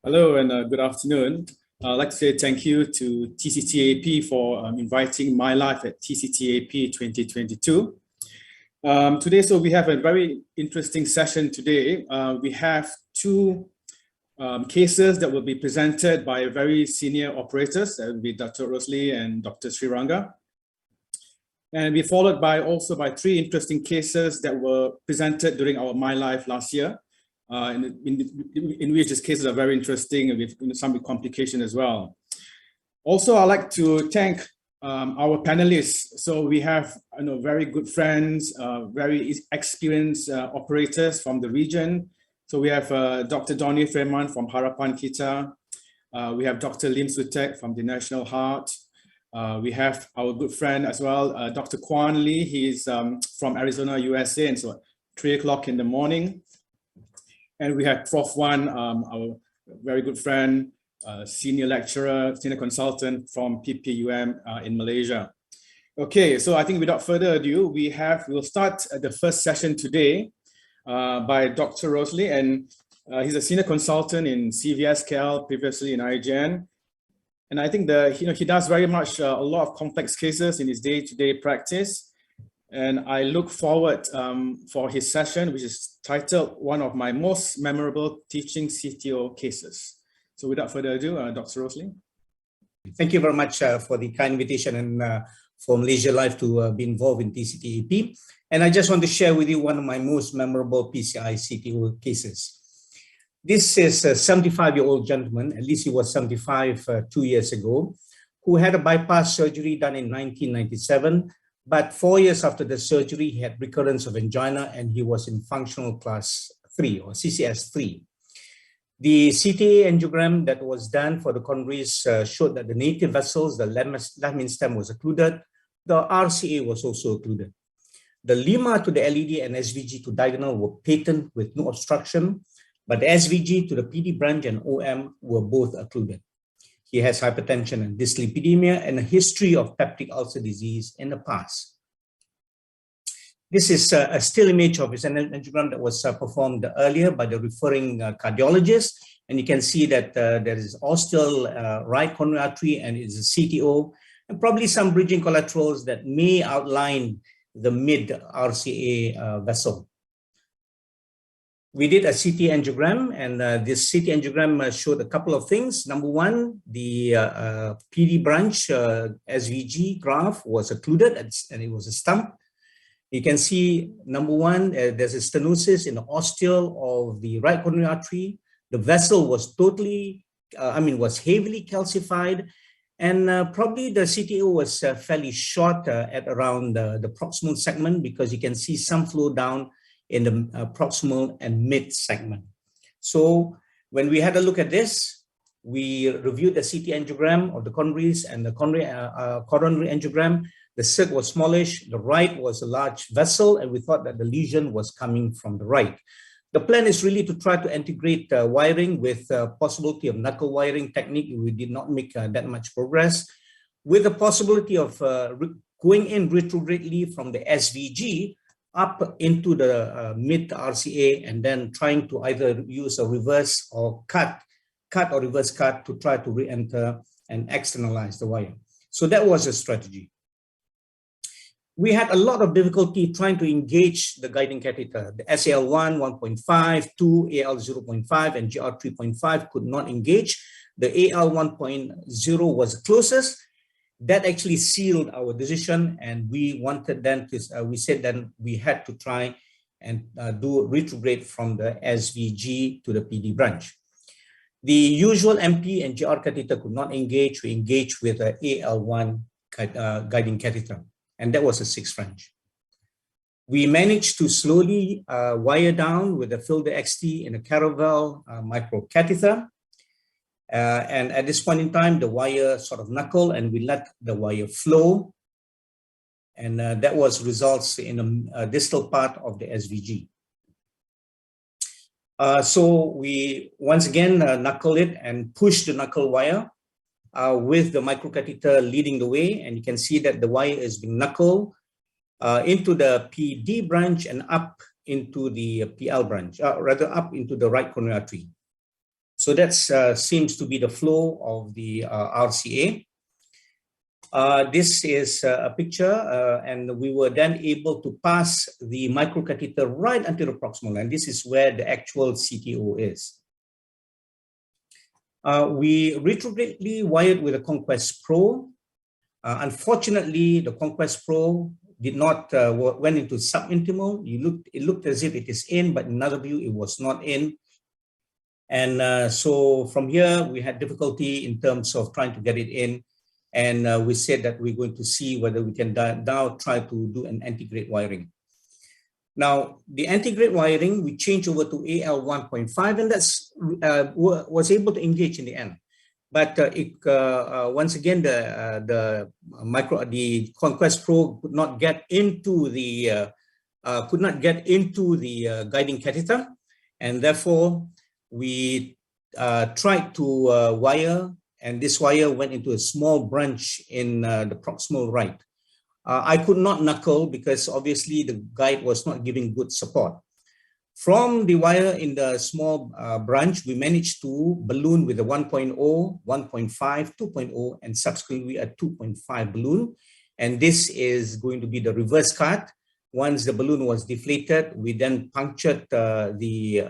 Hello and good afternoon. I'd like to say thank you to TCTAP for inviting my life at TCTAP 2022. Today, we have a very interesting session today. We have two cases that will be presented by very senior operators. That will be Dr. Rosalie and Dr. Sriranga. And we followed also by three interesting cases that were presented during our My Life last year. In which these cases are very interesting and with some complication as well. Also, I'd like to thank our panelists. So we have very good friends, very experienced operators from the region. So we have Dr. Donny Freeman from Harapan Kita. We have Dr. Lim Sutek from the National Heart. We have our good friend as well, Dr. Kwan Lee. He's from Arizona, USA, and so 3 o'clock in the morning. And we have Prof. Wan, our very good friend, senior lecturer, senior consultant from PPUM in Malaysia. Okay, so I think without further ado, we'll start the first session today by Dr. Rosalie, and he's a senior consultant in CVS KL, previously in IGN. And I think he does very much a lot of complex cases in his day-to-day practice. And I look forward for his session, which is titled One of My Most Memorable Teaching CTO Cases. So without further ado, Dr. Rosalie. Thank you very much for the kind invitation and for Malaysia Life to be involved in TCTAP. And I just want to share with you one of my most memorable PCI CTO cases. This is a 75-year-old gentleman, at least he was 75 2 years ago, who had a bypass surgery done in 1997. But 4 years after the surgery, he had recurrence of angina and he was in functional class 3 or CCS 3. The CTA angiogram that was done for the coronaries showed that the native vessels, the lamina stem was occluded. The RCA was also occluded. The lima to the LED and SVG to diagonal were patent with no obstruction, but the SVG to the PD branch and OM were both occluded. He has hypertension and dyslipidemia and a history of peptic ulcer disease in the past. This is a still image of his angiogram that was performed earlier by the referring cardiologist. And you can see that there is ostial right coronary artery and it's a CTO and probably some bridging collaterals that may outline the mid RCA vessel. We did a CT angiogram, and this CT angiogram showed a couple of things. Number one, the PD branch SVG graph was occluded and it was a stump. You can see, number one, there's a stenosis in the ostial of the right coronary artery. The vessel was was heavily calcified, and probably the CTO was fairly short at around the proximal segment because you can see some flow down in the proximal and mid segment. So when we had a look at this, we reviewed the CT angiogram of the coronaries and the coronary angiogram. The circ was smallish, the right was a large vessel, and we thought that the lesion was coming from the right. The plan is really to try to integrate wiring with possibility of knuckle wiring technique. We did not make that much progress. With the possibility of going in retrogradely from the SVG up into the mid RCA and then trying to either use a reverse or cut or reverse cut to try to re-enter and externalize the wire. So that was a strategy. We had a lot of difficulty trying to engage the guiding catheter. The SAL1 1.5, 2, AL 0.5, and GR 3.5 could not engage. The AL 1.0 was the closest. That actually sealed our decision, and we wanted then to, we said then we had to try and do retrograde from the SVG to the PD branch. The usual MP and GR catheter could not engage. We engaged with the AL1 guiding catheter, and that was a 6 French. We managed to slowly wire down with the Filter XT in a Caravel micro catheter. And at this point in time, the wire sort of knuckled and we let the wire flow. And that was results in a distal part of the SVG. So we once again knuckle it and push the knuckle wire with the microcatheter leading the way. And you can see that the wire is being knuckled into the PD branch and up into the PL branch, rather up into the right coronary artery. So that seems to be the flow of the RCA. This is a picture, and we were then able to pass the microcatheter right until the proximal, and this is where the actual CTO is. We retrogradely wired with a Conquest Pro. Unfortunately, the Conquest Pro did not went into subintimal. It looked as if it is in, but in another view, it was not in. And so from here, we had difficulty in terms of trying to get it in. And we said that we're going to see whether we can now try to do an anti-grade wiring. Now, the anti-grade wiring, we changed over to AL 1.5, and that's was able to engage in the end. But once again, the Conquest Pro could not get into the guiding catheter, and therefore we tried to wire, and this wire went into a small branch in the proximal right. I could not knuckle because obviously the guide was not giving good support. From the wire in the small branch, we managed to balloon with a 1.0, 1.5, 2.0, and subsequently a 2.5 balloon. And this is going to be the reverse cut. Once the balloon was deflated, we then punctured the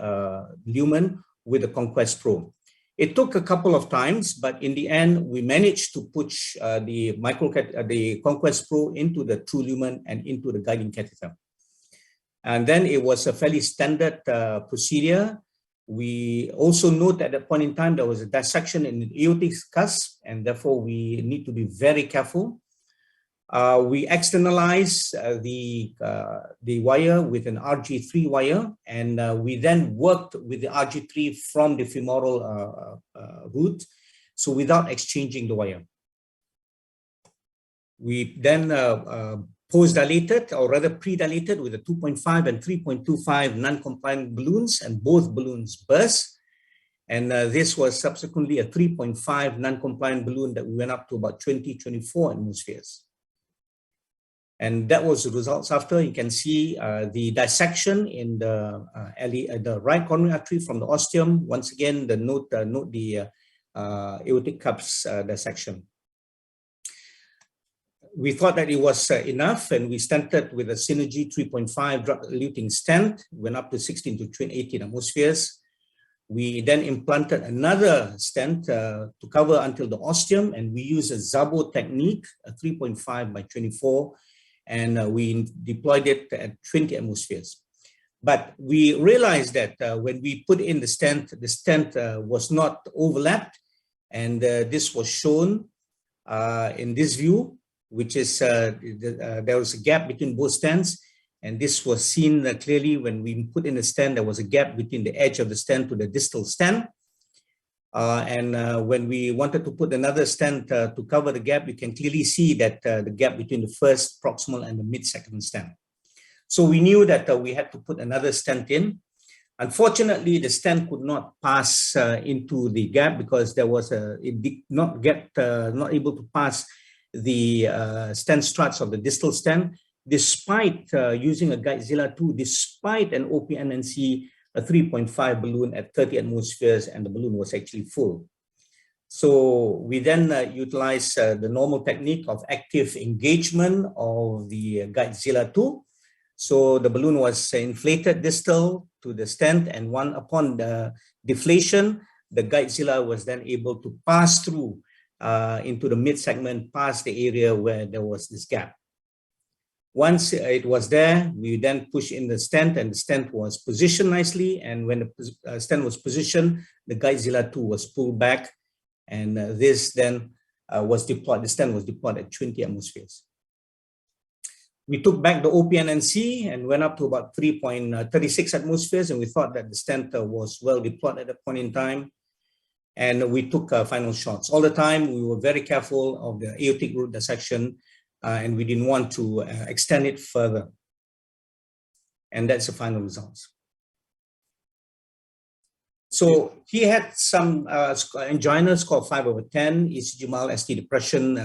lumen with the Conquest Pro. It took a couple of times, but in the end, we managed to push the Conquest Pro into the true lumen and into the guiding catheter. And then it was a fairly standard procedure. We also note at that point in time, there was a dissection in the aortic cusp, and therefore we need to be very careful. We externalized the wire with an RG3 wire, and we then worked with the RG3 from the femoral root, so without exchanging the wire. We then post-dilated, or rather pre-dilated, with a 2.5 and 3.25 non-compliant balloons, and both balloons burst. And this was subsequently a 3.5 non-compliant balloon that we went up to about 20-24 atmospheres. And that was the results after. You can see the dissection in the right coronary artery from the ostium. Once again, note the aortic cups dissection. We thought that it was enough, and we stented with a Synergy 3.5 drug-eluting stent, went up to 16 to 18 atmospheres. We then implanted another stent to cover until the ostium, and we used a Zabo technique, a 3.5 by 24, and we deployed it at 20 atmospheres. But we realized that when we put in the stent was not overlapped, and this was shown in this view, which is there was a gap between both stents, and this was seen clearly when we put in the stent. There was a gap between the edge of the stent to the distal stent, and when we wanted to put another stent to cover the gap, you can clearly see that the gap between the first proximal and the mid-second stent. So we knew that we had to put another stent in. Unfortunately, the stent could not pass into the gap because there was it did not get not able to pass the stent struts of the distal stent, despite using a Guidezilla 2, despite an OPNNC, a 3.5 balloon at 30 atmospheres, and the balloon was actually full. So we then utilized the normal technique of active engagement of the Guidezilla 2. So the balloon was inflated distal to the stent, and upon the deflation, the Guidezilla was then able to pass through into the mid-segment, past the area where there was this gap. Once it was there, we then pushed in the stent, and the stent was positioned nicely. And when the stent was positioned, the Guidezilla 2 was pulled back, and this then was deployed. The stent was deployed at 20 atmospheres. We took back the OPNNC and went up to about 3.36 atmospheres, and we thought that the stent was well deployed at that point in time. And we took final shots. All the time, we were very careful of the aortic root dissection, and we didn't want to extend it further. And that's the final results. So he had some angina score 5/10, ECG mild ST depression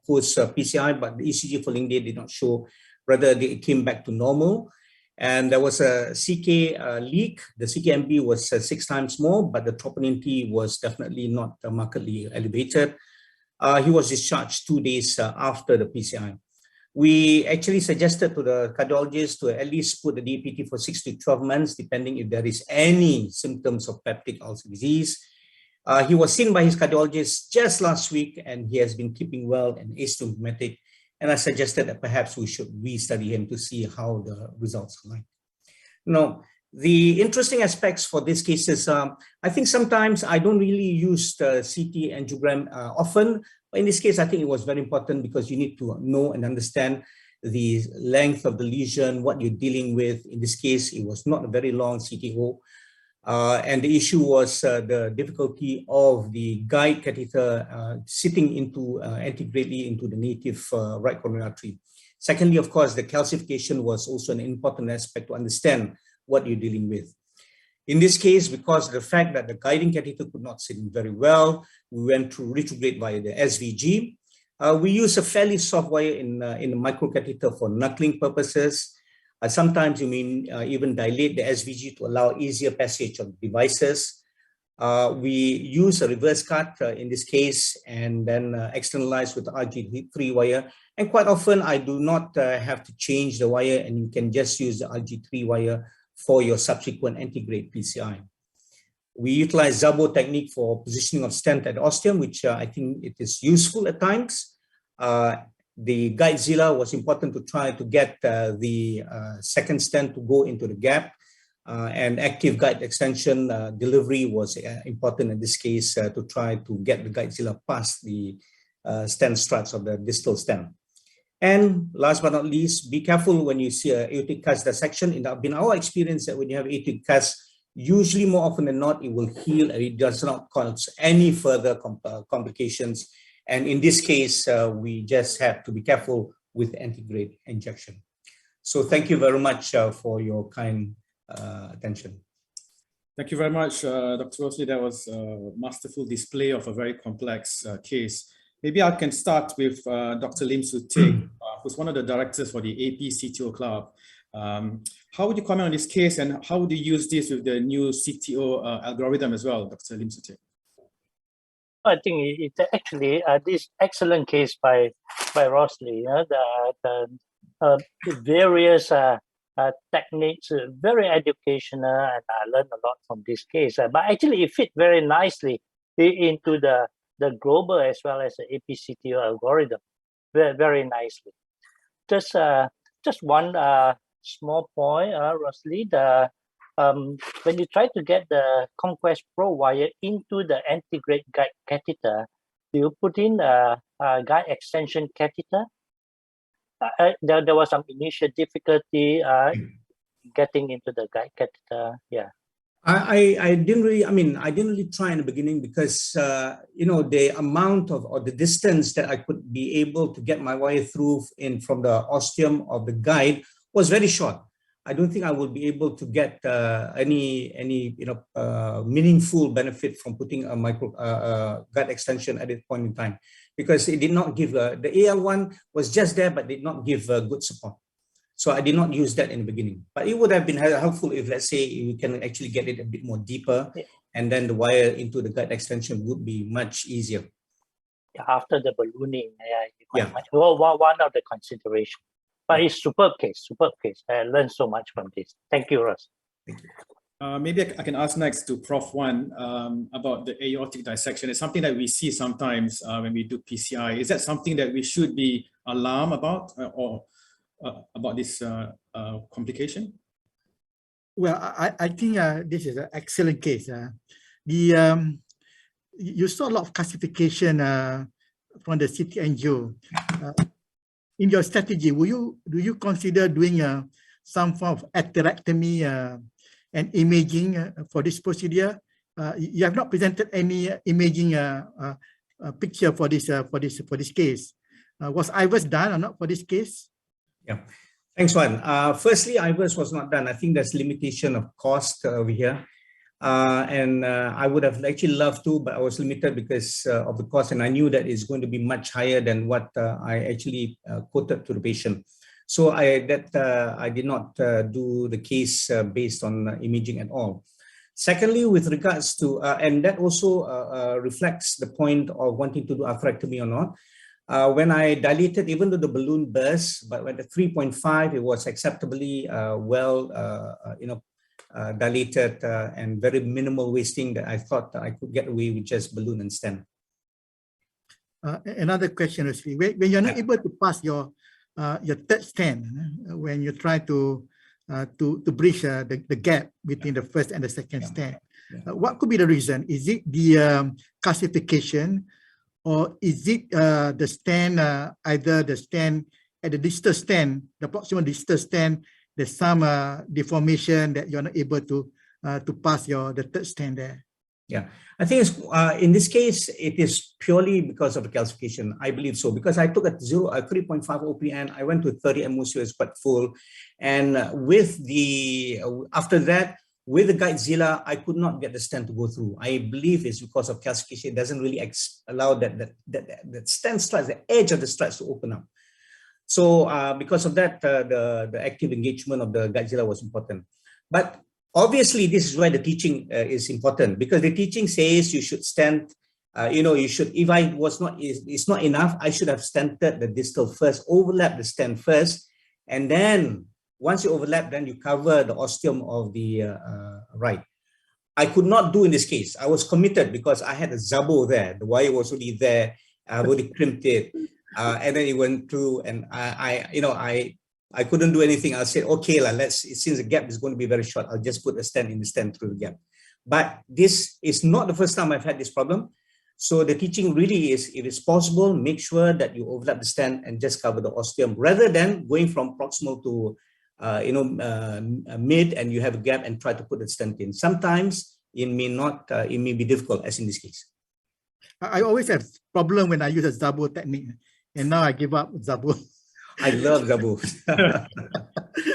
post PCI, but the ECG for Lingde did not show whether it came back to normal. And there was a CK leak. The CKMB was 6 times more, but the troponin T was definitely not markedly elevated. He was discharged 2 days after the PCI. We actually suggested to the cardiologist to at least put the DAPT for 6 to 12 months, depending if there is any symptoms of peptic ulcer disease. He was seen by his cardiologist just last week, and he has been keeping well and asymptomatic. And I suggested that perhaps we should restudy him to see how the results are like. Now, the interesting aspects for these cases, I think sometimes I don't really use the CT angiogram often. But in this case, I think it was very important because you need to know and understand the length of the lesion, what you're dealing with. In this case, it was not a very long CTO. And the issue was the difficulty of the guide catheter sitting into antegrately into the native right coronary artery. Secondly, of course, the calcification was also an important aspect to understand what you're dealing with. In this case, because of the fact that the guiding catheter could not sit in very well, we went through retrograde via the SVG. We use a fairly soft wire in the microcatheter for knuckling purposes. Sometimes you mean even dilate the SVG to allow easier passage of devices. We use a reverse cut in this case, and then externalize with the RG3 wire. And quite often I do not have to change the wire, and you can just use the RG3 wire for your subsequent antegrade PCI. We utilize Zabo technique for positioning of stent at ostium, which I think it is useful at times. The guide zilla was important to try to get the second stent to go into the gap, and active guide extension delivery was important in this case to try to get the guide zilla past the stent struts of the distal stent. And last but not least, be careful when you see an aortic cast dissection. In our experience, that when you have aortic cast, usually more often than not, it will heal and it does not cause any further complications. And in this case, we just have to be careful with antegrade injection. So thank you very much for your kind attention. Thank you very much, Dr. Rosalie. That was a masterful display of a very complex case. Maybe I can start with Dr. Lim Soo Teck, who's one of the directors for the AP CTO Club. How would you comment on this case, and how would you use this with the new CTO algorithm as well, Dr. Lim Soo Teck? I think it's actually this excellent case by Rosalie. The various techniques, very educational, and I learned a lot from this case. But actually, it fit very nicely into the global as well as the APCTO algorithm, very, very nicely. Just one small point, Rosalie. When you try to get the Conquest Pro wire into the antegrade guide catheter, you put in a guide extension catheter. There was some initial difficulty getting into the guide catheter. Yeah. I didn't really try in the beginning because the amount of or the distance that I could be able to get my wire through from the ostium of the guide was very short. I don't think I would be able to get any meaningful benefit from putting a micro guide extension at that point in time, because it did not give the AL1 was just there but did not give good support. So I did not use that in the beginning, but it would have been helpful if, let's say, we can actually get it a bit more deeper, and then the wire into the guide extension would be much easier. After the ballooning, one of the considerations. But it's superb case. I learned so much from this. Thank you, Ross. Thank you. Maybe I can ask next to Prof. Wan about the aortic dissection. It's something that we see sometimes when we do PCI. Is that something that we should be alarmed about, or about this complication? Well, I think this is an excellent case. You saw a lot of classification from the CT angio. In your strategy, do you consider doing some form of atherectomy and imaging for this procedure? You have not presented any imaging picture for this case. Was IVUS done or not for this case? Yeah, thanks, Wan. Firstly, IVUS was not done. I think there's limitation of cost over here. And I would have actually loved to, but I was limited because of the cost, and I knew that it's going to be much higher than what I actually quoted to the patient. So I did not do the case based on imaging at all. Secondly, with regards to, and that also reflects the point of wanting to do atherectomy or not. When I dilated, even though the balloon burst, but when the 3.5, it was acceptably dilated and very minimal wasting, that I thought I could get away with just balloon and stent. Another question is, when you're not able to pass your third stent, when you try to bridge the gap between the first and the second stent, what could be the reason? Is it the calcification, or is it the stent, either the stent at the distal stent, the proximal distal stent, there's some deformation that you're not able to pass the third stent there? Yeah, I think it's, in this case, it is purely because of the calcification. I believe so, because I took a 3.5 OPN, I went to 30 MOC, was quite full. And with the, after that, with the Guidezilla, I could not get the stent to go through. I believe it's because of calcification. It doesn't really allow that stent struts, the edge of the struts to open up. So because of that, the active engagement of the Guidezilla was important. But obviously, this is why the teaching is important, because the teaching says you should stent, you should, if I was not, it's not enough, I should have stented the distal first, overlap the stent first, and then once you overlap, then you cover the ostium of the right. I could not do in this case. I was committed because I had a zabo there. The wire was already there. I've already crimped it. And then it went through, and I couldn't do anything. I said, okay, since the gap is going to be very short, I'll just put a stent in the stent through the gap. But this is not the first time I've had this problem. So the teaching really is, if it's possible, make sure that you overlap the stent and just cover the ostium, rather than going from proximal to mid, and you have a gap and try to put the stent in. Sometimes it may not, it may be difficult, as in this case. I always have problem when I use a zabo technique, and now I give up zabo. I love zabo.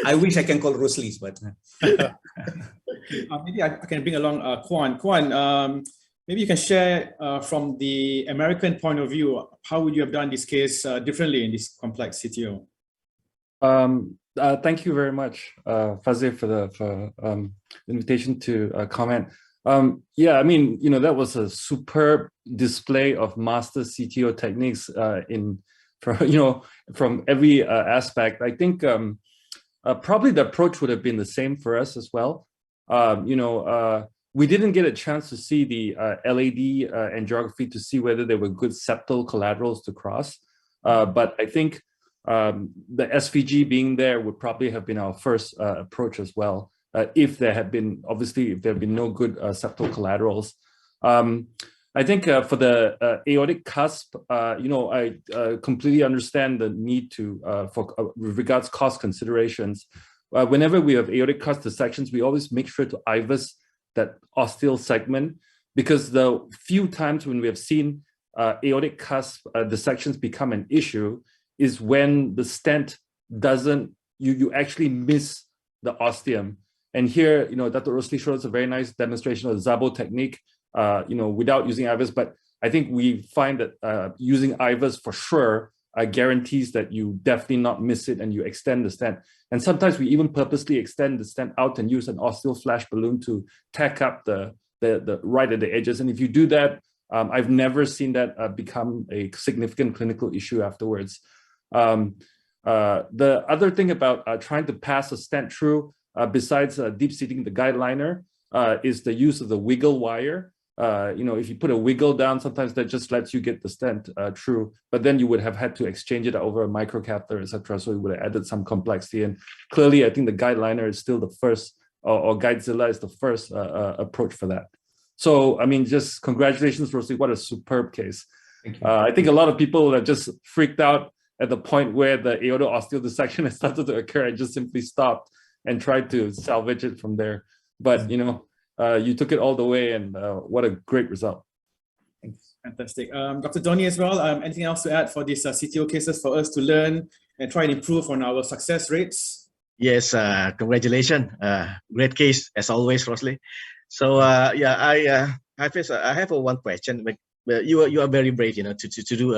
I wish I can call Rosalie's, but maybe I can bring along Kwan. Kwan, maybe you can share from the American point of view, how would you have done this case differently in this complex CTO? Thank you very much, Fazil, for the invitation to comment. Yeah, I mean, that was a superb display of master CTO techniques from every aspect. I think probably the approach would have been the same for us as well. We didn't get a chance to see the LAD angiography to see whether there were good septal collaterals to cross. But I think the SVG being there would probably have been our first approach as well, if there had been, obviously, if there had been no good septal collaterals. I think for the aortic cusp, I completely understand the need to, with regards cost considerations. Whenever we have aortic cusp dissections, we always make sure to IVUS that ostial segment, because the few times when we have seen aortic cusp dissections become an issue is when the stent doesn't, you actually miss the ostium. And here, Dr. Rosalie showed us a very nice demonstration of the Zabo technique, without using IVUS. But I think we find that using IVUS for sure guarantees that you definitely not miss it and you extend the stent. And sometimes we even purposely extend the stent out and use an ostial flash balloon to tack up the right at the edges. And if you do that, I've never seen that become a significant clinical issue afterwards. The other thing about trying to pass a stent through, besides deep seating the guide liner, is the use of the wiggle wire. If you put a wiggle down, sometimes that just lets you get the stent through, but then you would have had to exchange it over a microcatheter, etc. So it would have added some complexity. And clearly, I think the guide liner is still the first, or Guidezilla is the first approach for that. So, I mean, just congratulations, Rosie. What a superb case. Thank you. I think a lot of people have just freaked out at the point where the aorto-ostial dissection has started to occur and just simply stopped and tried to salvage it from there. But, you took it all the way, and what a great result. Thanks. Fantastic. Dr. Donnie as well, anything else to add for these CTO cases for us to learn and try and improve on our success rates? Yes, congratulations. Great case, as always, Rosalie. So, I have one question. well, you are very brave, to do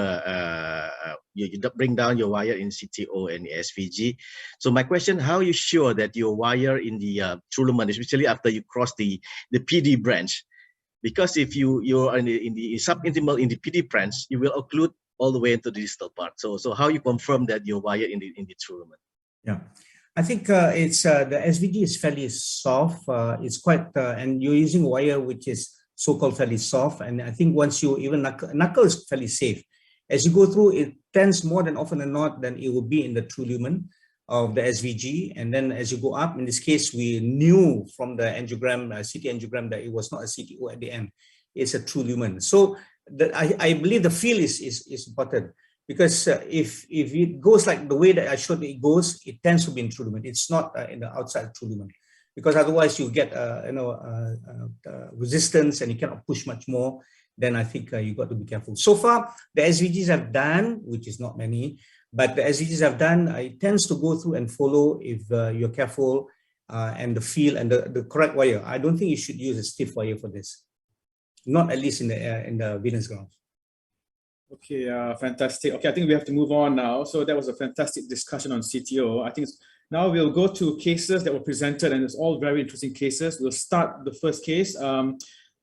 you bring down your wire in CTO and SVG. So my question: how are you sure that your wire in the true lumen, especially after you cross the PD branch? Because if you're in the subintimal in the PD branch, you will occlude all the way into the distal part. So how you confirm that your wire in the true lumen? Yeah, I think it's the SVG is fairly soft. It's quite and you're using wire which is so-called fairly soft, and I think once you even knuckle is fairly safe. As you go through, it tends more than often than not than it will be in the true lumen of the SVG, and then as you go up, in this case, we knew from the angiogram, CT angiogram, that it was not a CTO at the end; it's a true lumen. So I believe the feel is important, because if it goes like the way that I showed it goes, it tends to be in true lumen. It's not in the outside true lumen, because otherwise you get resistance and you cannot push much more. Then I think you got to be careful. So far, the SVGs have done, which is not many, but the SVGs have done, it tends to go through and follow if you're careful and the feel and the correct wire. I don't think you should use a stiff wire for this, not at least in the venous grounds. Okay, fantastic. Okay, I think we have to move on now. So that was a fantastic discussion on CTO. I think now we'll go to cases that were presented, and it's all very interesting cases. We'll start the first case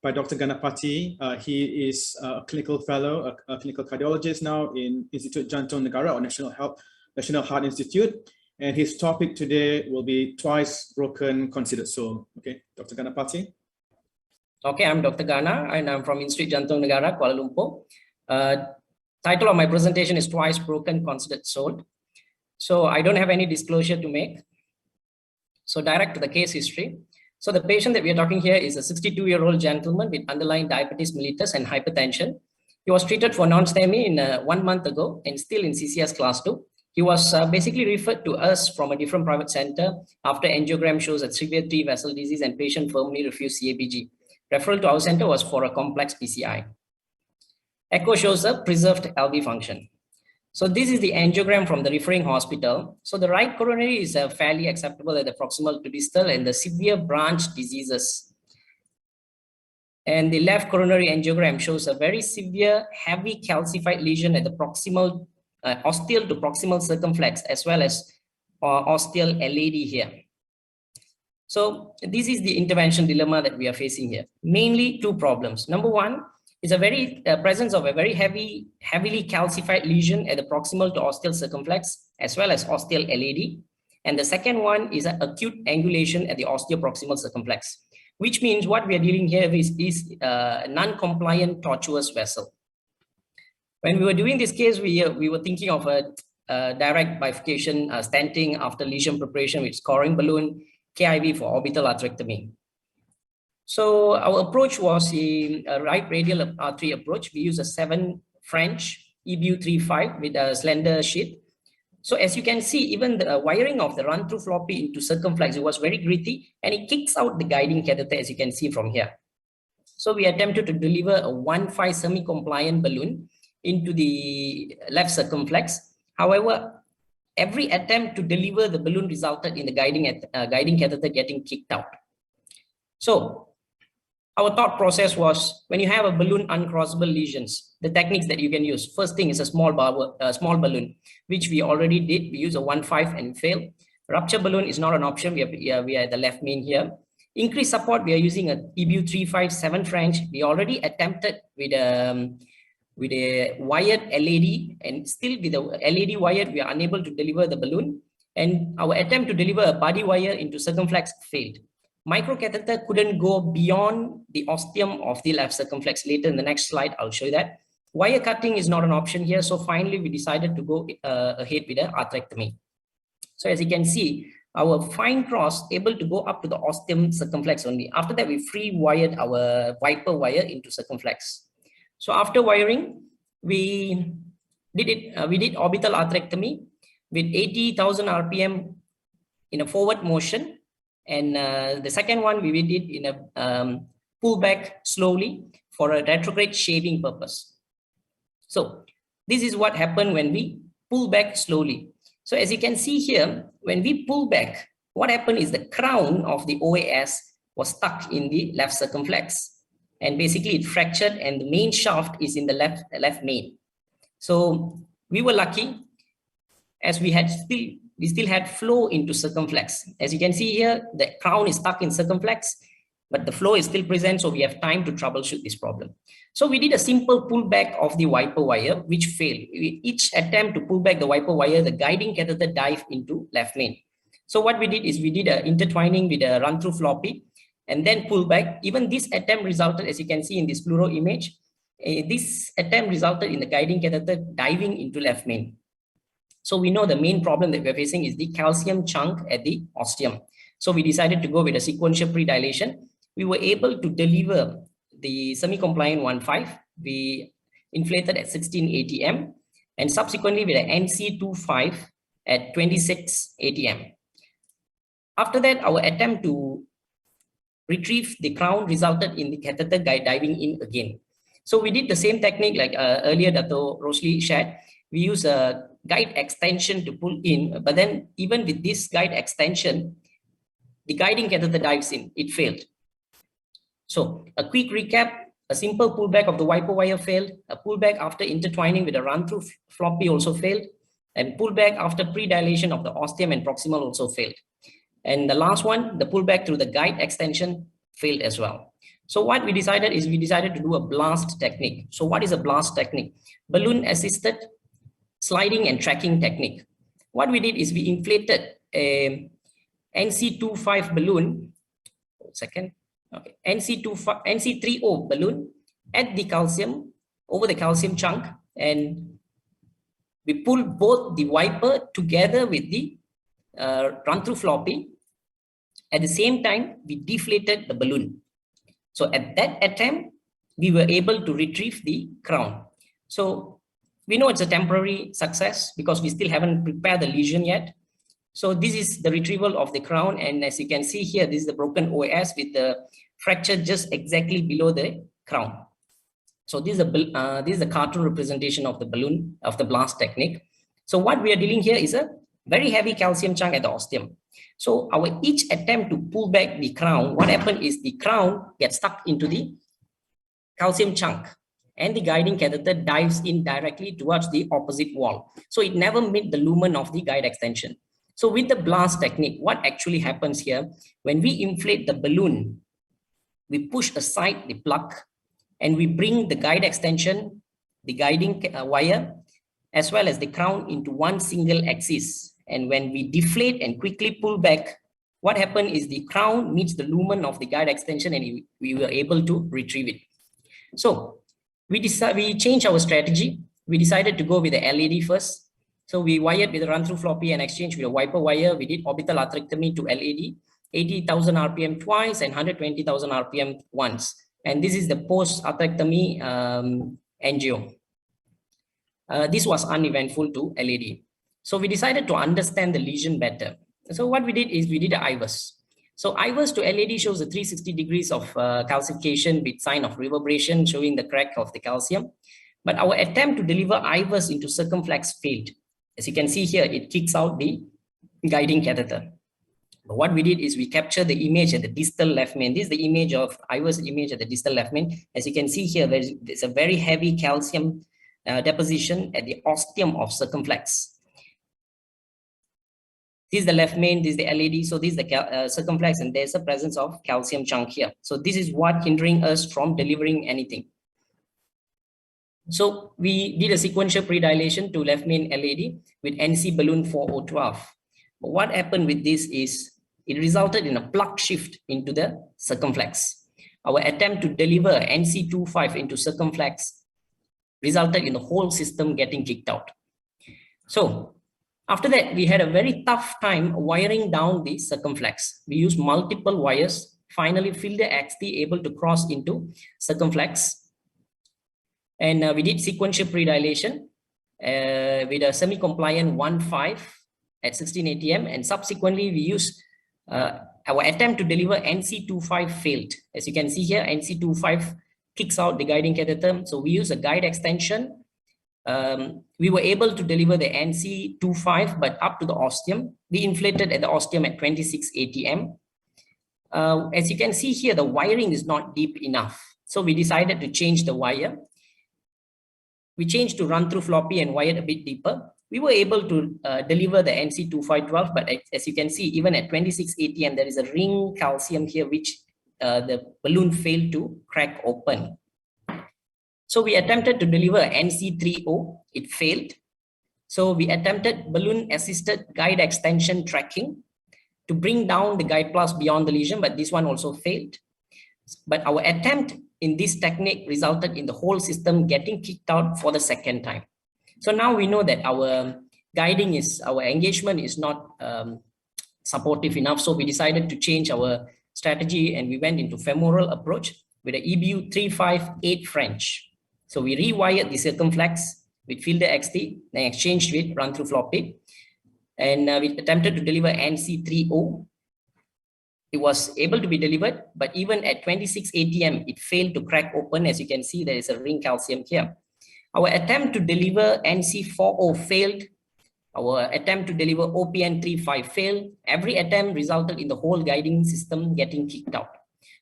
by Dr. Ganapati. He is a clinical fellow, a clinical cardiologist now in Institute Jantung Negara, or National Heart Institute. And his topic today will be twice broken considered sole. Okay, Dr. Ganapati. Okay, I'm Dr. Gana, and I'm from Institute Jantung Negara, Kuala Lumpur. Title of my presentation is Twice Broken Considered Sole. So I don't have any disclosure to make. So direct to the case history. So the patient that we are talking here is a 62-year-old gentleman with underlying diabetes mellitus and hypertension. He was treated for non-STEMI 1 month ago and still in CCS class 2. He was basically referred to us from a different private center after angiogram shows a severe 3 vessel disease and patient firmly refused CABG. Referral to our center was for a complex PCI. Echo shows a preserved LV function. So this is the angiogram from the referring hospital. So the right coronary is fairly acceptable at the proximal to distal and the severe branch diseases. And the left coronary angiogram shows a very severe, heavy calcified lesion at the proximal, ostial to proximal circumflex, as well as ostial LAD here. So this is the intervention dilemma that we are facing here. Mainly 2 problems. Number 1, is a very presence of a very heavily calcified lesion at the proximal to ostial circumflex, as well as ostial LAD. And the second one is an acute angulation at the osteoproximal circumflex, which means what we are dealing here is a non-compliant tortuous vessel. When we were doing this case, we were thinking of a direct bifurcation stenting after lesion preparation with scoring balloon, KIV for orbital atherectomy. So our approach was a right radial artery approach. We use a 7 French EBU35 with a slender sheet. So as you can see, even the wiring of the run-through floppy into circumflex, it was very gritty, and it kicks out the guiding catheter, as you can see from here. So we attempted to deliver a 1.5 semi-compliant balloon into the left circumflex. However, every attempt to deliver the balloon resulted in the guiding catheter getting kicked out. So our thought process was, when you have a balloon uncrossable lesions, the techniques that you can use. First thing is a small balloon, which we already did. We use a 1.5 and failed. Rupture balloon is not an option. We are at the left main here. Increased support, we are using a EBU35 7 French. We already attempted with a wired LAD, and still with the LAD wired, we are unable to deliver the balloon. And our attempt to deliver a body wire into circumflex failed. Microcatheter couldn't go beyond the ostium of the left circumflex. Later in the next slide, I'll show you that. Wire cutting is not an option here. So finally, we decided to go ahead with an atherectomy. So as you can see, our fine cross able to go up to the ostium circumflex only. After that, we free wired our Viper wire into circumflex. So after wiring, we did orbital atherectomy with 80,000 RPM in a forward motion. And the second one we did in a pull back slowly for a retrograde shaving purpose. So this is what happened when we pull back slowly. So as you can see here, when we pull back, what happened is the crown of the OAS was stuck in the left circumflex. and basically it fractured, and the main shaft is in the left main. So we were lucky, as we still had flow into circumflex. As you can see here, the crown is stuck in circumflex, but the flow is still present, so we have time to troubleshoot this problem. So we did a simple pullback of the wiper wire, which failed. Each attempt to pull back the wiper wire, the guiding catheter dived into left main. So what we did is we did an intertwining with a run-through floppy, and then pull back. Even this attempt resulted, as you can see in this fluoro image, this attempt resulted in the guiding catheter diving into left main. So we know the main problem that we're facing is the calcium chunk at the ostium. So we decided to go with a sequential pre-dilation. We were able to deliver the semi-compliant 1.5. We inflated at 16 ATM, and subsequently with an NC25 at 26 ATM. After that, our attempt to retrieve the crown resulted in the catheter diving in again. So we did the same technique like earlier Dr. Rosalie shared. We use a guide extension to pull in, but then even with this guide extension, the guiding catheter dives in, it failed. So a quick recap, a simple pullback of the wiper wire failed, a pullback after intertwining with a run-through floppy also failed, and pullback after pre-dilation of the ostium and proximal also failed. And the last one, the pullback through the guide extension, failed as well. So what we decided is we decided to do a blast technique. So what is a blast technique? Balloon assisted sliding and tracking technique. What we did is we inflated a NC25 balloon, okay, NC30 balloon at the calcium, over the calcium chunk, and we pulled both the wiper together with the run-through floppy. At the same time, we deflated the balloon. So at that attempt, we were able to retrieve the crown. So we know it's a temporary success because we still haven't prepared the lesion yet. So this is the retrieval of the crown. And as you can see here, this is the broken OAS with the fracture just exactly below the crown. So this is a cartoon representation of the balloon, of the blast technique. So what we are dealing here is a very heavy calcium chunk at the ostium. So our each attempt to pull back the crown, what happened is the crown gets stuck into the calcium chunk, and the guiding catheter dives in directly towards the opposite wall. So it never met the lumen of the guide extension. So with the blast technique, what actually happens here, when we inflate the balloon, we push aside the plug and we bring the guide extension, the guiding wire, as well as the crown into one single axis. And when we deflate and quickly pull back, what happened is the crown meets the lumen of the guide extension, and we were able to retrieve it. So we changed our strategy. We decided to go with the LED first. So we wired with a run-through floppy and exchange with a wiper wire. We did orbital atherectomy to LED, 80,000 RPM twice and 120,000 RPM once. And this is the post-atherectomy angio. This was uneventful to LED. So we decided to understand the lesion better. So what we did is we did an IVUS. So IVUS to LED shows a 360 degrees of calcification with sign of reverberation showing the crack of the calcium. But our attempt to deliver IVUS into circumflex failed. As you can see here, it kicks out the guiding catheter. But what we did is we captured the image at the distal left main. This is the image of IVUS image at the distal left main. As you can see here, there's a very heavy calcium deposition at the ostium of circumflex. This is the left main, this is the LED, so this is the circumflex, and there's a presence of calcium chunk here. So this is what hindering us from delivering anything. So we did a sequential predilation to left main LED with NC balloon 4012. But what happened with this is it resulted in a plug shift into the circumflex. Our attempt to deliver NC25 into circumflex resulted in the whole system getting kicked out. So after that, we had a very tough time wiring down the circumflex. We used multiple wires, finally filled the XT able to cross into circumflex. And we did sequential predilation with a semi-compliant 1.5 at 16 ATM. And subsequently, we used our attempt to deliver NC25 failed. As you can see here, NC25 kicks out the guiding catheter. So we use a guide extension. We were able to deliver the NC25, but up to the ostium. We inflated at the ostium at 26 ATM. As you can see here, the wiring is not deep enough. So we decided to change the wire. We changed to run through floppy and wired a bit deeper. We were able to deliver the NC2512, but as you can see, even at 26 ATM, there is a ring calcium here, which the balloon failed to crack open. So we attempted to deliver NC30, it failed. So we attempted balloon-assisted guide extension tracking to bring down the guide plus beyond the lesion, but this one also failed. But our attempt in this technique resulted in the whole system getting kicked out for the second time. So now we know that our engagement is not supportive enough. So we decided to change our strategy and we went into femoral approach with the EBU 358 French. So we rewired the circumflex with Fielder XT, then exchanged with run through floppy. And we attempted to deliver NC30. It was able to be delivered, but even at 26 ATM, it failed to crack open. As you can see, there is a ring calcium here. Our attempt to deliver NC40 failed. Our attempt to deliver OPN35 failed. Every attempt resulted in the whole guiding system getting kicked out.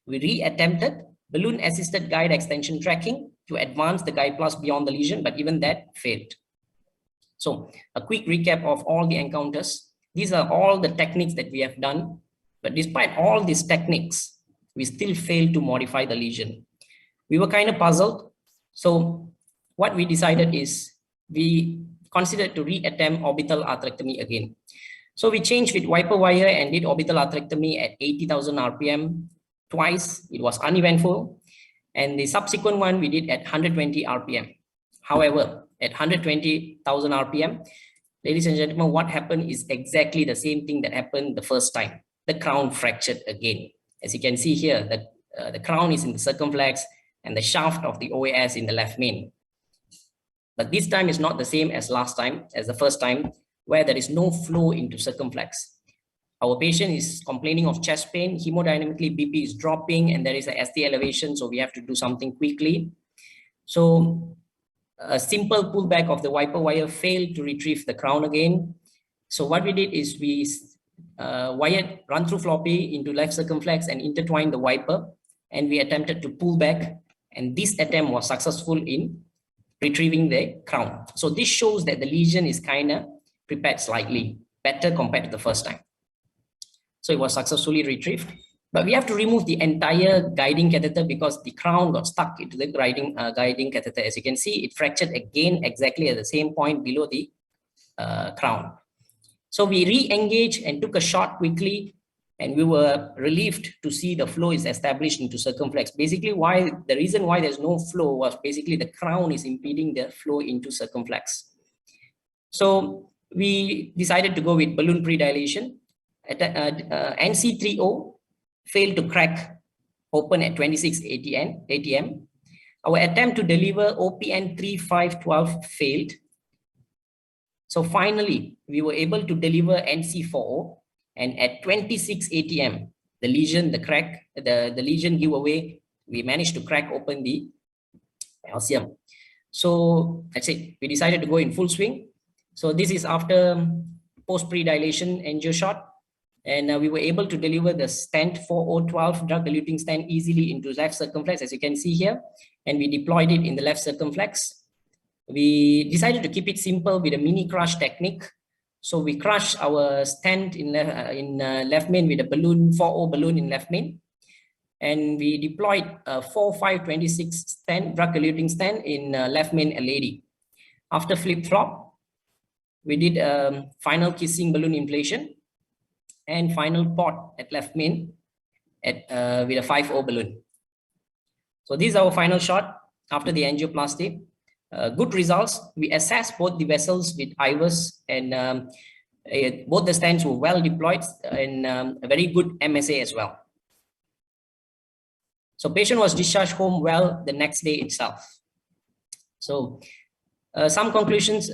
We re-attempted balloon-assisted guide extension tracking to advance the guide plus beyond the lesion, but even that failed. So a quick recap of all the encounters. These are all the techniques that we have done, but despite all these techniques, we still failed to modify the lesion. We were kind of puzzled. So what we decided is we considered to re-attempt orbital atherectomy again. So we changed with wiper wire and did orbital atherectomy at 80,000 RPM twice. It was uneventful. And the subsequent one we did at 120 RPM. However, at 120,000 RPM, ladies and gentlemen, what happened is exactly the same thing that happened the first time. The crown fractured again. As you can see here, the crown is in the circumflex and the shaft of the OAS in the left main. But this time is not the same as last time, as the first time, where there is no flow into circumflex. Our patient is complaining of chest pain, hemodynamically BP is dropping, and there is a ST elevation, so we have to do something quickly. So a simple pullback of the wiper wire failed to retrieve the crown again. So what we did is we wired run through floppy into left circumflex and intertwined the wiper, and we attempted to pull back, and this attempt was successful in retrieving the crown. So this shows that the lesion is kind of prepared slightly better compared to the first time. So it was successfully retrieved, but we have to remove the entire guiding catheter because the crown got stuck into the guiding catheter. As you can see, it fractured again exactly at the same point below the crown. So we re-engaged and took a shot quickly, and we were relieved to see the flow is established into circumflex. Basically, the reason why there's no flow was basically the crown is impeding the flow into circumflex. So we decided to go with balloon predilation. NC30 failed to crack open at 26 ATM. Our attempt to deliver OPN3512 failed. So finally, we were able to deliver NC40, and at 26 ATM, the lesion give away, we managed to crack open the calcium. So that's it. We decided to go in full swing. So this is after post-predilation angio shot. And we were able to deliver the stent 4012 drug-eluting stent easily into left circumflex, as you can see here. And we deployed it in the left circumflex. We decided to keep it simple with a mini crush technique. So we crushed our stent in left main with a balloon, 4O balloon in left main. And we deployed a 4526 stent, drug-eluting stent in left main LAD. After flip-flop, we did final kissing balloon inflation and final pot at left main with a 5O balloon. So this is our final shot after the angioplasty. Good results. We assessed both the vessels with IVUS, and both the stents were well deployed and a very good MSA as well. So patient was discharged home well the next day itself. So some conclusions.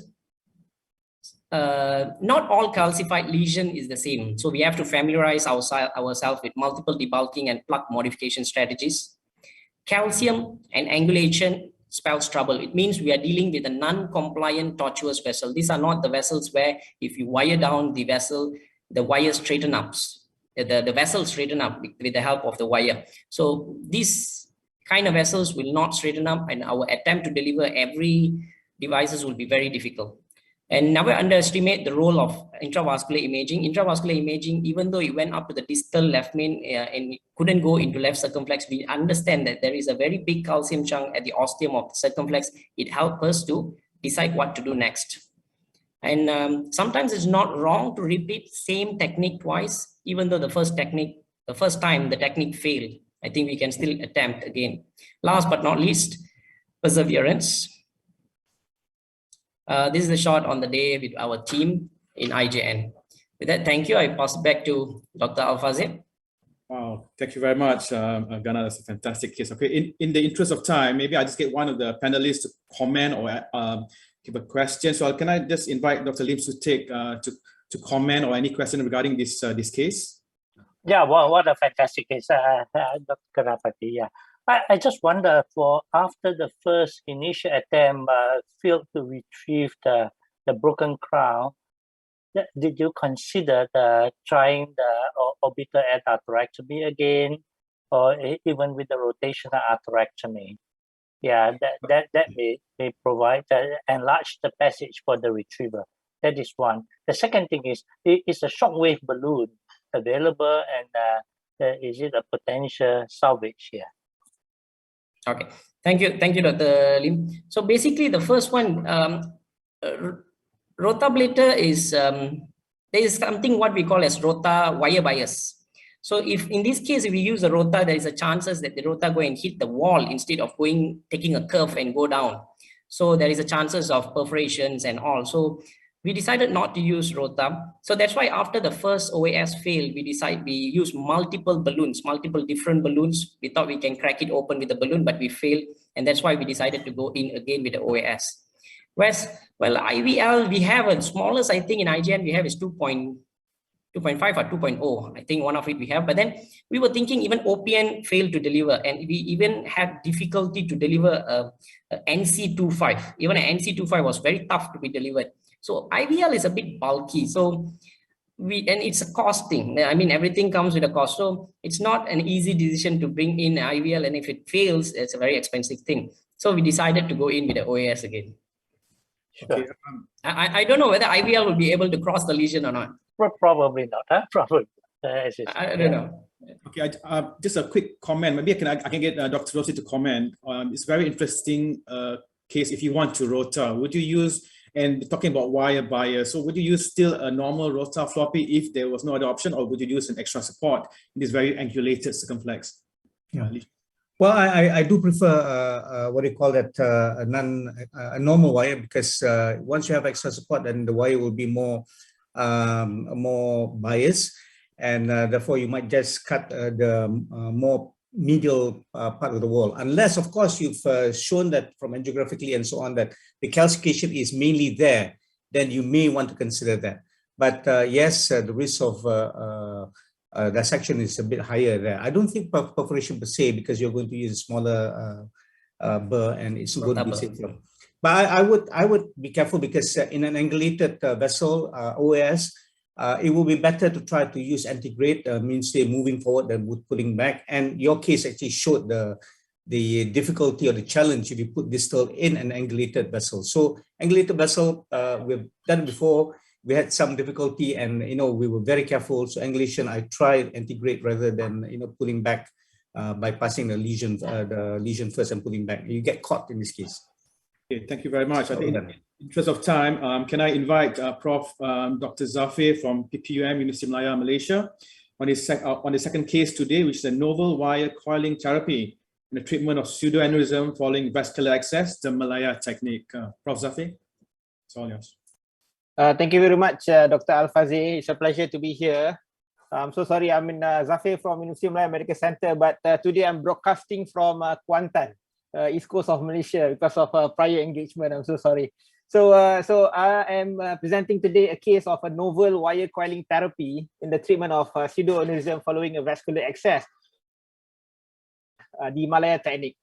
Not all calcified lesion is the same. So we have to familiarize ourselves with multiple debulking and plug modification strategies. Calcium and angulation spells trouble. It means we are dealing with a non-compliant tortuous vessel. These are not the vessels where if you wire down the vessel, the wire straighten up. The vessel straighten up with the help of the wire. So this kind of vessels will not straighten up, and our attempt to deliver every devices will be very difficult. And never underestimate the role of intravascular imaging. Intravascular imaging, even though it went up to the distal left main and couldn't go into left circumflex, we understand that there is a very big calcium chunk at the ostium of the circumflex. It helps us to decide what to do next. And sometimes it's not wrong to repeat same technique twice, even though the first time the technique failed. I think we can still attempt again. Last but not least, perseverance. This is a shot on the day with our team in IJN. With that, thank you. I pass it back to Dr. Al-Fazil. Wow, thank you very much, Ghana. That's a fantastic case. Okay, in the interest of time, maybe I just get one of the panelists to comment or give a question. So can I just invite Dr. Lim to take to comment or any question regarding this this case? Yeah, well, what a fantastic case, Dr. Ganapati. Yeah, I just wonder, for after the first initial attempt failed to retrieve the broken crown, did you consider trying the orbital atherectomy again, or even with the rotational atherectomy? Yeah, that may provide enlarge the passage for the retriever. That is one. The second thing is a shockwave balloon available, and is it a potential salvage here? Okay, thank you, Dr. Lim. So basically, the first one, rotablator is there is something what we call as rota wire bias. So if in this case, if we use a rota, there is a chances that the rota go and hit the wall instead of taking a curve and go down. So there is a chances of perforations and all. So we decided not to use rota. So that's why after the first OAS failed, we use multiple different balloons. We thought we can crack it open with the balloon, but we failed. And that's why we decided to go in again with the OAS. Whereas, well, IVL, we have a smallest, I think in IGN, we have is 2.5 or 2.0. I think one of it we have, but then we were thinking even OPN failed to deliver, and we even had difficulty to deliver a NC25. Even an NC25 was very tough to be delivered. So IVL is a bit bulky. So and it's a cost thing. I mean, everything comes with a cost. So it's not an easy decision to bring in IVL, and if it fails, it's a very expensive thing. So we decided to go in with the OAS again. Sure. Okay. I don't know whether IVL will be able to cross the lesion or not. Probably not. Huh? Probably. I don't know. Okay, just a quick comment. Maybe I can get Dr. Rossi to comment. It's a very interesting case. If you want to rota, would you use, and talking about wire bias, so would you use still a normal rota floppy if there was no other option, or would you use an extra support in this very angulated circumflex? Yeah. Well, I do prefer what do you call that, a normal wire, because once you have extra support, then the wire will be more biased, and therefore you might just cut the more medial part of the wall, unless of course you've shown that from angiographically and so on that the calcification is mainly there, then you may want to consider that. But yes, the risk of dissection is a bit higher there. I don't think perforation per se, because you're going to use a smaller burr and it's going to be safer. But I would be careful, because in an angulated vessel, OAS, it will be better to try to use antegrade, means they're moving forward than pulling back. And your case actually showed the difficulty or the challenge if you put distal in an angulated vessel. So angulated vessel, we've done it before. We had some difficulty, and we were very careful. So angulation, I tried antegrade rather than pulling back by passing the lesion first and pulling back. You get caught in this case. Okay, thank you very much. I think in the interest of time, can I invite Prof. Dr. Zafir from PPUM, University of Malaya, Malaysia, on the second case today, which is a novel wire coiling therapy in the treatment of pseudoaneurysm following vascular access, the Malaya technique. Prof. Zafir, it's all yours. Thank you very much, Dr. Al-Fazil. It's a pleasure to be here. I'm so sorry, I'm in Zafir from University of Malaya Medical Center, but today I'm broadcasting from Kuantan, East Coast of Malaysia, because of prior engagement. I'm so sorry. So I am presenting today a case of a novel wire coiling therapy in the treatment of pseudoaneurysm following a vascular access, the Malaya technique.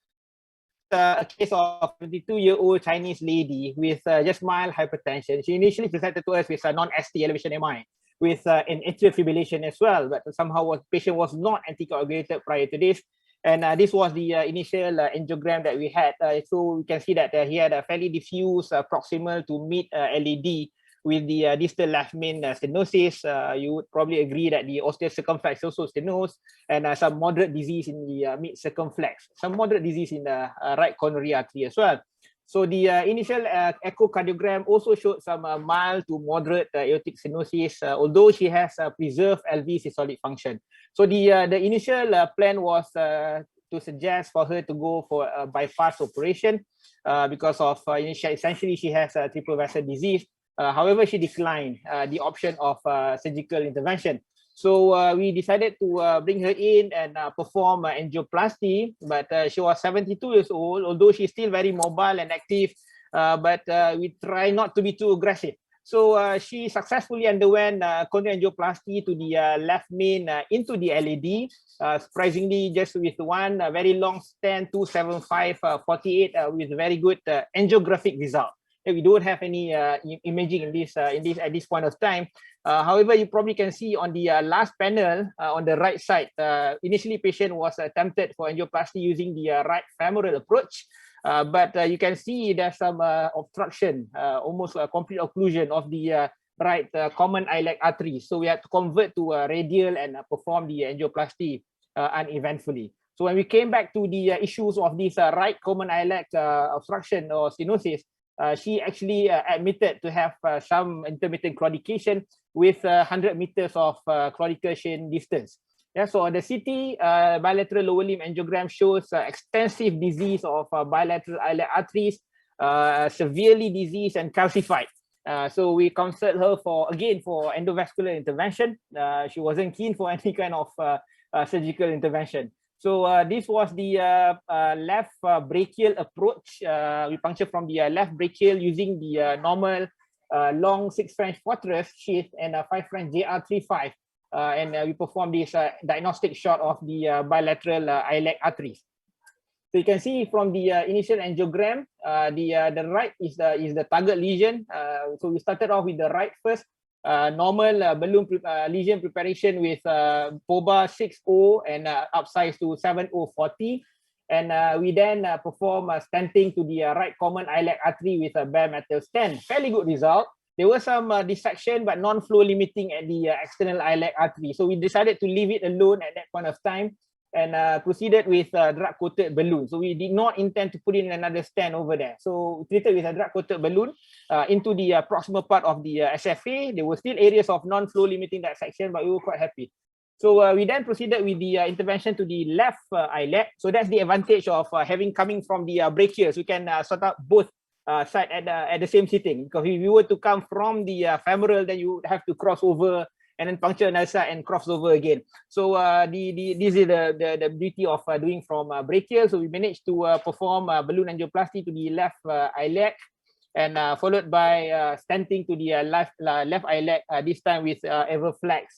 A case of a 22-year-old Chinese lady with just mild hypertension. She initially presented to us with a non-ST elevation MI with an atrial fibrillation as well, but somehow the patient was not anticoagulated prior to this. And this was the initial angiogram that we had. So we can see that he had a fairly diffuse proximal to mid LED with the distal left main stenosis. You would probably agree that the ostial circumflex also stenosed, and some moderate disease in the mid circumflex, some moderate disease in the right coronary artery as well. So the initial echocardiogram also showed some mild to moderate aortic stenosis, although she has preserved LV systolic function. So the initial plan was to suggest for her to go for a bypass operation because of essentially she has a triple vessel disease. However, she declined the option of surgical intervention. So we decided to bring her in and perform angioplasty, but she was 72 years old, although she's still very mobile and active, but we try not to be too aggressive. So she successfully underwent coronary angioplasty to the left main into the LED, surprisingly just with one very long stent, 275/48 with very good angiographic result. We don't have any imaging in this at this point of time. However, you probably can see on the last panel on the right side, initially patient was attempted for angioplasty using the right femoral approach, but you can see there's some obstruction, almost a complete occlusion of the right common iliac artery. So we had to convert to radial and perform the angioplasty uneventfully. So when we came back to the issues of this right common iliac obstruction or stenosis, she actually admitted to have some intermittent claudication with 100 meters of claudication distance. Yeah, so the CT bilateral lower limb angiogram shows extensive disease of bilateral iliac arteries, severely diseased and calcified. So we counseled her for endovascular intervention. She wasn't keen for any kind of surgical intervention. So this was the left brachial approach. We puncture from the left brachial using the normal long 6 French fortress sheath and a 5 French JR35. And we perform this diagnostic shot of the bilateral iliac arteries. So you can see from the initial angiogram, the right is the target lesion. So we started off with the right first. Normal balloon lesion preparation with POBA 6O and upsize to 7O40, and we then perform stenting to the right common iliac artery with a bare metal stent. Fairly good result. There was some dissection but non-flow limiting at the external iliac artery, so we decided to leave it alone at that point of time and proceeded with drug-coated balloon. So we did not intend to put in another stent over there. So treated with a drug-coated balloon into the proximal part of the SFA. There were still areas of non-flow limiting dissection, but we were quite happy. So we then proceeded with the intervention to the left iliac. So that's the advantage of having coming from the brachial. So we can sort out both sides at the same sitting. Because if you were to come from the femoral, then you would have to cross over and then puncture another side and cross over again. So this is the beauty of doing from brachial. So we managed to perform balloon angioplasty to the left iliac, and followed by stenting to the left iliac, this time with Everflex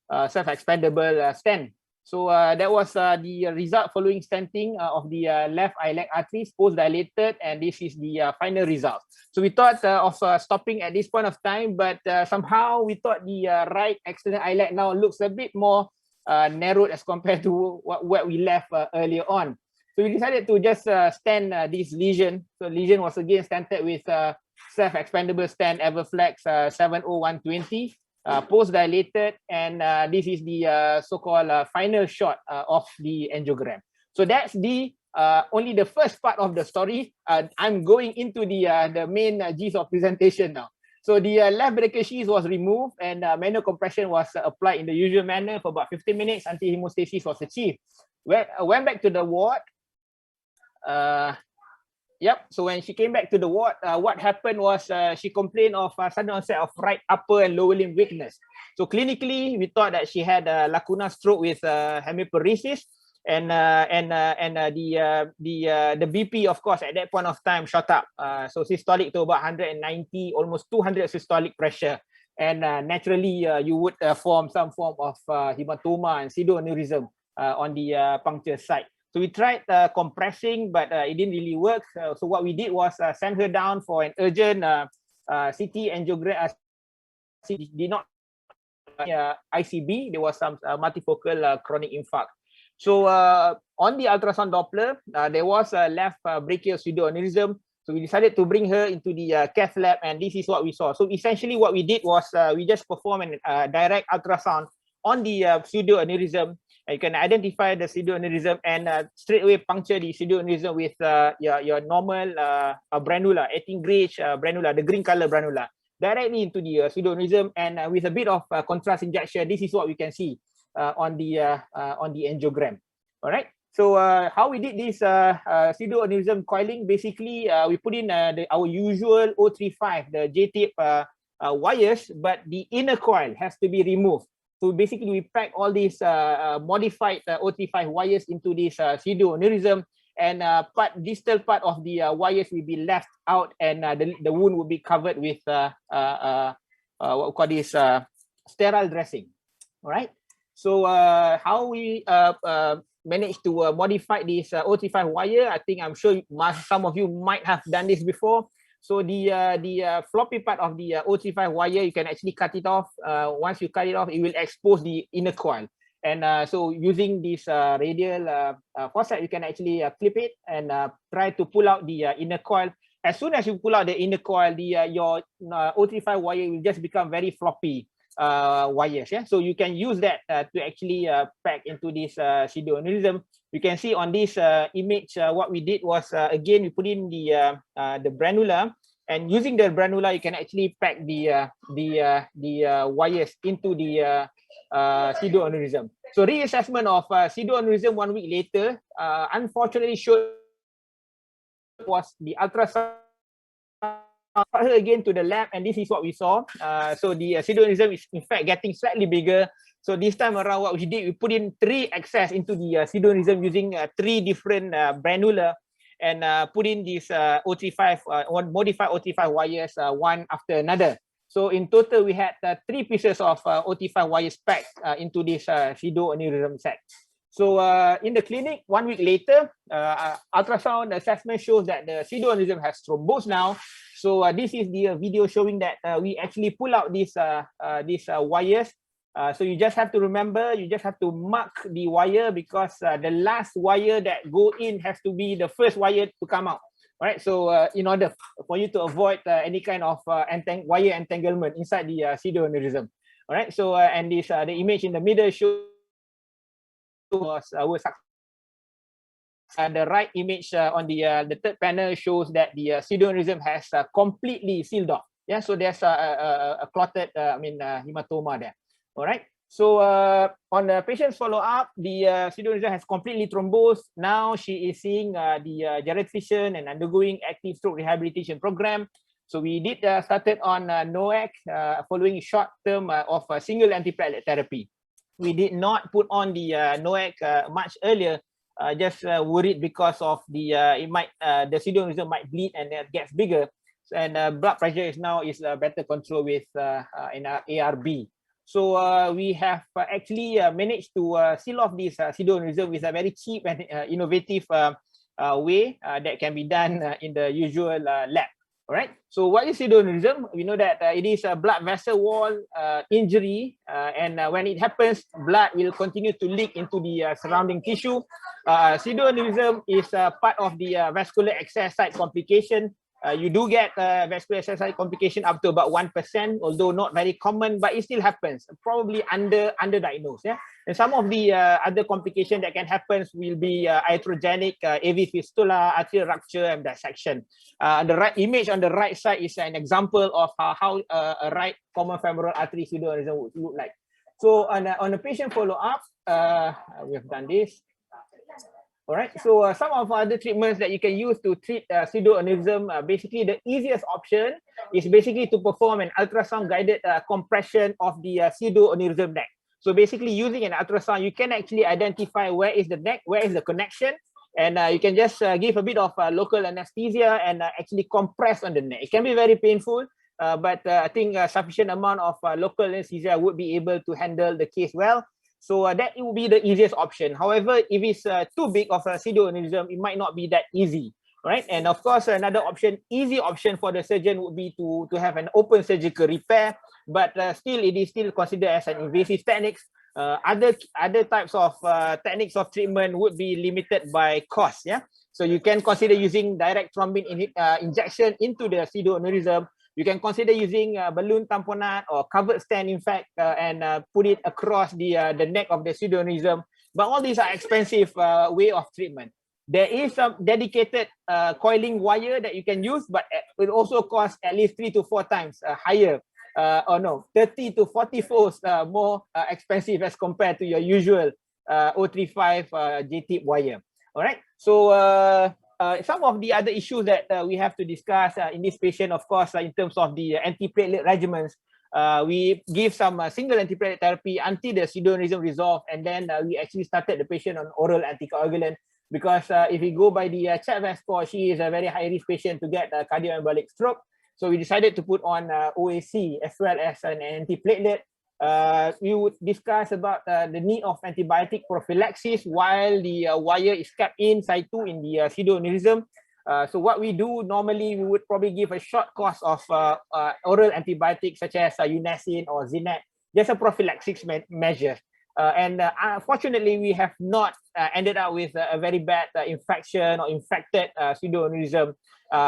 self-expandable stent. So that was the result following stenting of the left iliac arteries, post-dilated, and this is the final result. So we thought of stopping at this point of time, but somehow we thought the right external iliac now looks a bit more narrowed as compared to what we left earlier on. So we decided to just stent this lesion. So lesion was again stented with self-expandable stent Everflex 70120. Post-dilated, and this is the so-called final shot of the angiogram. So that's the only the first part of the story. I'm going into the main gist of presentation now. So the left brachial sheath was removed, and manual compression was applied in the usual manner for about 15 minutes until hemostasis was achieved. Went back to the ward. So when she came back to the ward, what happened was she complained of sudden onset of right upper and lower limb weakness. So clinically, we thought that she had a lacuna stroke with hemiparesis, and the BP, of course, at that point of time shot up. So systolic to about 190, almost 200 systolic pressure, and naturally you would form some form of hematoma and pseudoaneurysm on the puncture site. So we tried compressing, but it didn't really work. So what we did was send her down for an urgent CT angiogram. Did not ICB. There was some multifocal chronic infarct. So on the ultrasound Doppler, there was a left brachial pseudoaneurysm. So we decided to bring her into the cath lab, and this is what we saw. So essentially what we did was we just performed a direct ultrasound on the pseudoaneurysm. You can identify the pseudoaneurysm and straight away puncture the pseudoaneurysm with your normal branula, 18 gauge branula, the green color branula, directly into the pseudoaneurysm, and with a bit of contrast injection. This is what we can see on the angiogram. All right. So how we did this pseudoaneurysm coiling? Basically, we put in our usual 035, the J-tape wires, but the inner coil has to be removed. So basically, we pack all these modified 035 wires into this pseudoaneurysm, and distal part of the wires will be left out, and the wound will be covered with what we call this sterile dressing. All right. So how we managed to modify this 035 wire, I think I'm sure some of you might have done this before. So the floppy part of the 035 wire, you can actually cut it off. Once you cut it off, it will expose the inner coil. And so using this radial forceps, you can actually clip it and try to pull out the inner coil. As soon as you pull out the inner coil, your 035 wire will just become very floppy wires. Yeah, so you can use that to actually pack into this pseudoaneurysm. You can see on this image, what we did was again we put in the branula, and using the branula, you can actually pack the wires into the pseudoaneurysm. So reassessment of pseudoaneurysm 1 week later, unfortunately showed was the ultrasound. Brought her again to the lab, and this is what we saw. So the pseudoaneurysm is in fact getting slightly bigger. So this time around, what we did, we put in 3 access into the pseudoaneurysm using 3 different branula, and put in this 035 modified 035 wires one after another. So in total, we had 3 pieces of 035 wires packed into this pseudoaneurysm set. So in the clinic, 1 week later, ultrasound assessment shows that the pseudoaneurysm has thrombosed now. So this is the video showing that we actually pull out these wires. So you just have to remember, you just have to mark the wire, because the last wire that go in has to be the first wire to come out. All right. So in order for you to avoid any kind of wire entanglement inside the pseudoaneurysm. All right. So and this the image in the middle shows the right image on the third panel shows that the pseudoaneurysm has completely sealed off. Yeah, so there's a clotted, hematoma there. All right. So on the patient's follow-up, the pseudoaneurysm has completely thrombosed. Now she is seeing the geriatrician and undergoing active stroke rehabilitation program. So we did started on NOAC following a short term of single antiplatelet therapy. We did not put on the NOAC much earlier, just worried because of the the pseudoaneurysm might bleed and it gets bigger, and blood pressure is now better controlled with an ARB. So we have actually managed to seal off this pseudoaneurysm with a very cheap and innovative way that can be done in the usual lab. All right. So what is pseudoaneurysm? We know that it is a blood vessel wall injury, and when it happens, blood will continue to leak into the surrounding tissue. Pseudoaneurysm is part of the vascular access site complication. You do get vascular access site complication up to about 1%, although not very common, but it still happens. Probably underdiagnosed. Yeah. And some of the other complications that can happen will be iatrogenic AV fistula, arterial rupture, and dissection. The right image on the right side is an example of how a right common femoral artery pseudoaneurysm would look like. So on a patient follow-up, we have done this. All right. So some of other treatments that you can use to treat pseudoaneurysm, basically the easiest option is basically to perform an ultrasound-guided compression of the pseudoaneurysm neck. So basically using an ultrasound, you can actually identify where is the neck, where is the connection, and you can just give a bit of local anesthesia and actually compress on the neck. It can be very painful, but I think a sufficient amount of local anesthesia would be able to handle the case well. So that it will be the easiest option. However, if it's too big of a pseudoaneurysm, it might not be that easy, right? And of course, another option, easy option for the surgeon would be to have an open surgical repair, but still it is still considered as an invasive technique. Other types of techniques of treatment would be limited by cost. Yeah, so you can consider using direct thrombin injection into the pseudoaneurysm. You can consider using balloon tamponade or covered stent, in fact, and put it across the neck of the pseudoaneurysm. But all these are expensive way of treatment. There is some dedicated coiling wire that you can use, but it will also cost at least 3 to 4 times higher, 30 to 40 folds more expensive as compared to your usual 035 JTAP wire. All right. So some of the other issues that we have to discuss in this patient, of course, in terms of the antiplatelet regimens, we give some single antiplatelet therapy until the pseudoaneurysm resolved, and then we actually started the patient on oral anticoagulant, because if we go by the CHAPVAS score, she is a very high risk patient to get a cardioembolic stroke. So we decided to put on OAC as well as an antiplatelet. We would discuss about the need of antibiotic prophylaxis while the wire is kept in situ in the pseudoaneurysm. So what we do normally, we would probably give a short course of oral antibiotics such as Unacin or Zinat, just a prophylaxis measure. Unfortunately, we have not ended up with a very bad infection or infected pseudoaneurysm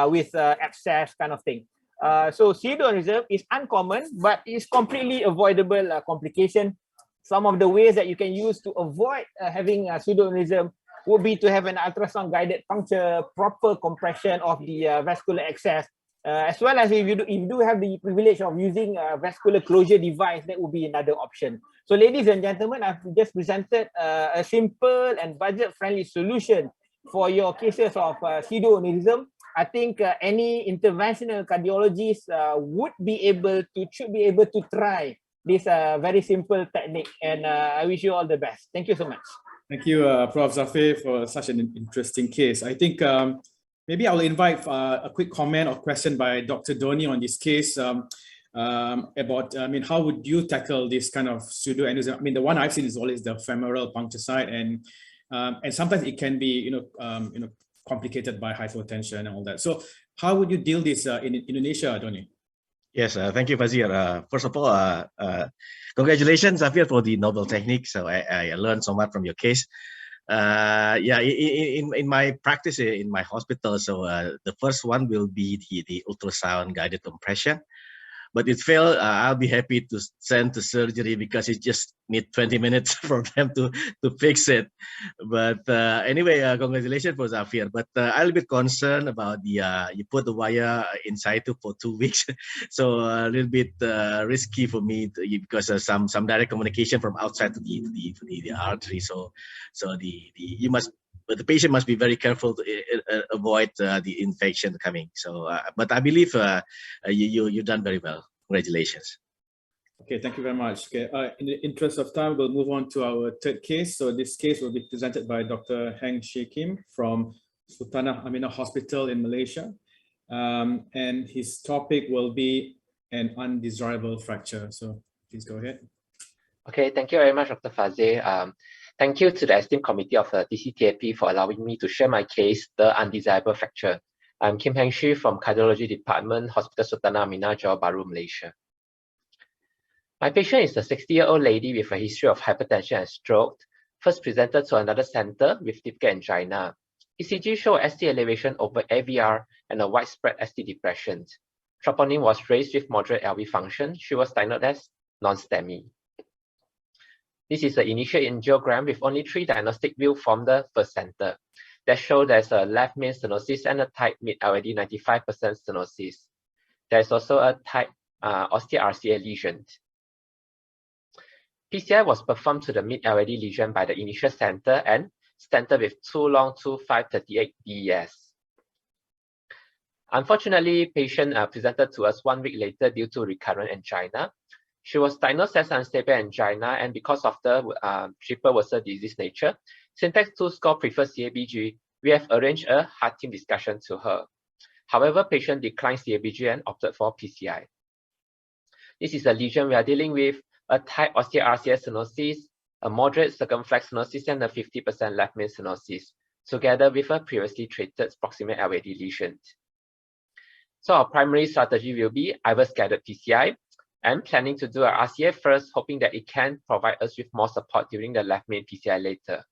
with abscess kind of thing. So pseudoaneurysm is uncommon, but is completely avoidable complication. Some of the ways that you can use to avoid having a pseudoaneurysm would be to have an ultrasound guided puncture, proper compression of the vascular access, as well as if you do have the privilege of using a vascular closure device, that would be another option. So ladies and gentlemen, I've just presented a simple and budget-friendly solution for your cases of pseudoaneurysm. I think any interventional cardiologist should be able to try this very simple technique, and I wish you all the best. Thank you so much. Thank you, Prof. Zafir, for such an interesting case. I think maybe I'll invite a quick comment or question by Dr. Doni on this case about, how would you tackle this kind of pseudoaneurysm? The one I've seen is always the femoral puncture site, and sometimes it can be, complicated by hypotension and all that. So how would you deal this in Indonesia, Doni? Yes, thank you, Fazir. First of all, congratulations, Zafir, for the novel technique. So I learned so much from your case. In my practice in my hospital, so the first one will be the ultrasound guided compression. But it failed. I'll be happy to send to surgery because it just needs 20 minutes for them to fix it. But anyway, congratulations for Zafir. But I'll be concerned about the you put the wire in situ for 2 weeks, so a little bit risky for me because some direct communication from outside to the artery. So the patient must be very careful to avoid the infection coming. So, but I believe you've done very well. Congratulations. Okay, thank you very much. Okay, in the interest of time, we'll move on to our third case. So this case will be presented by Dr. Heng Shee Kim from Sultanah Aminah Hospital in Malaysia. And his topic will be an undesirable fracture. So please go ahead. Okay, thank you very much, Dr. Fazil. Thank you to the esteemed committee of the TCTAP for allowing me to share my case, the undesirable fracture. I'm Kim Heng Shee from Cardiology Department, Hospital Sultanah Aminah, Johor Bahru, Malaysia. My patient is a 60-year-old lady with a history of hypertension and stroke, first presented to another center with typical angina. ECG showed ST elevation over AVR and a widespread ST depression. Troponin was raised with moderate LV function. She was diagnosed as non-STEMI. This is the initial angiogram with only 3 diagnostic views from the first center that show there's a left main stenosis and a tight mid-LAD 95% stenosis. There's also a tight osteo-RCA lesion. PCI was performed to the mid-LAD lesion by the initial center and stented with 2 long 2538 DES. Unfortunately, patient presented to us 1 week later due to recurrent angina. She was diagnosed as unstable angina, and because of the triple vessel disease nature, Syntax 2 score prefers CABG. We have arranged a heart team discussion to her. However, patient declined CABG and opted for PCI. This is a lesion we are dealing with, a tight osteo-RCA stenosis, a moderate circumflex stenosis, and a 50% left main stenosis, together with a previously treated proximal LAD lesion. So our primary strategy will be IVUS guided PCI, and planning to do a RCA first, hoping that it can provide us with more support during the left main PCI later.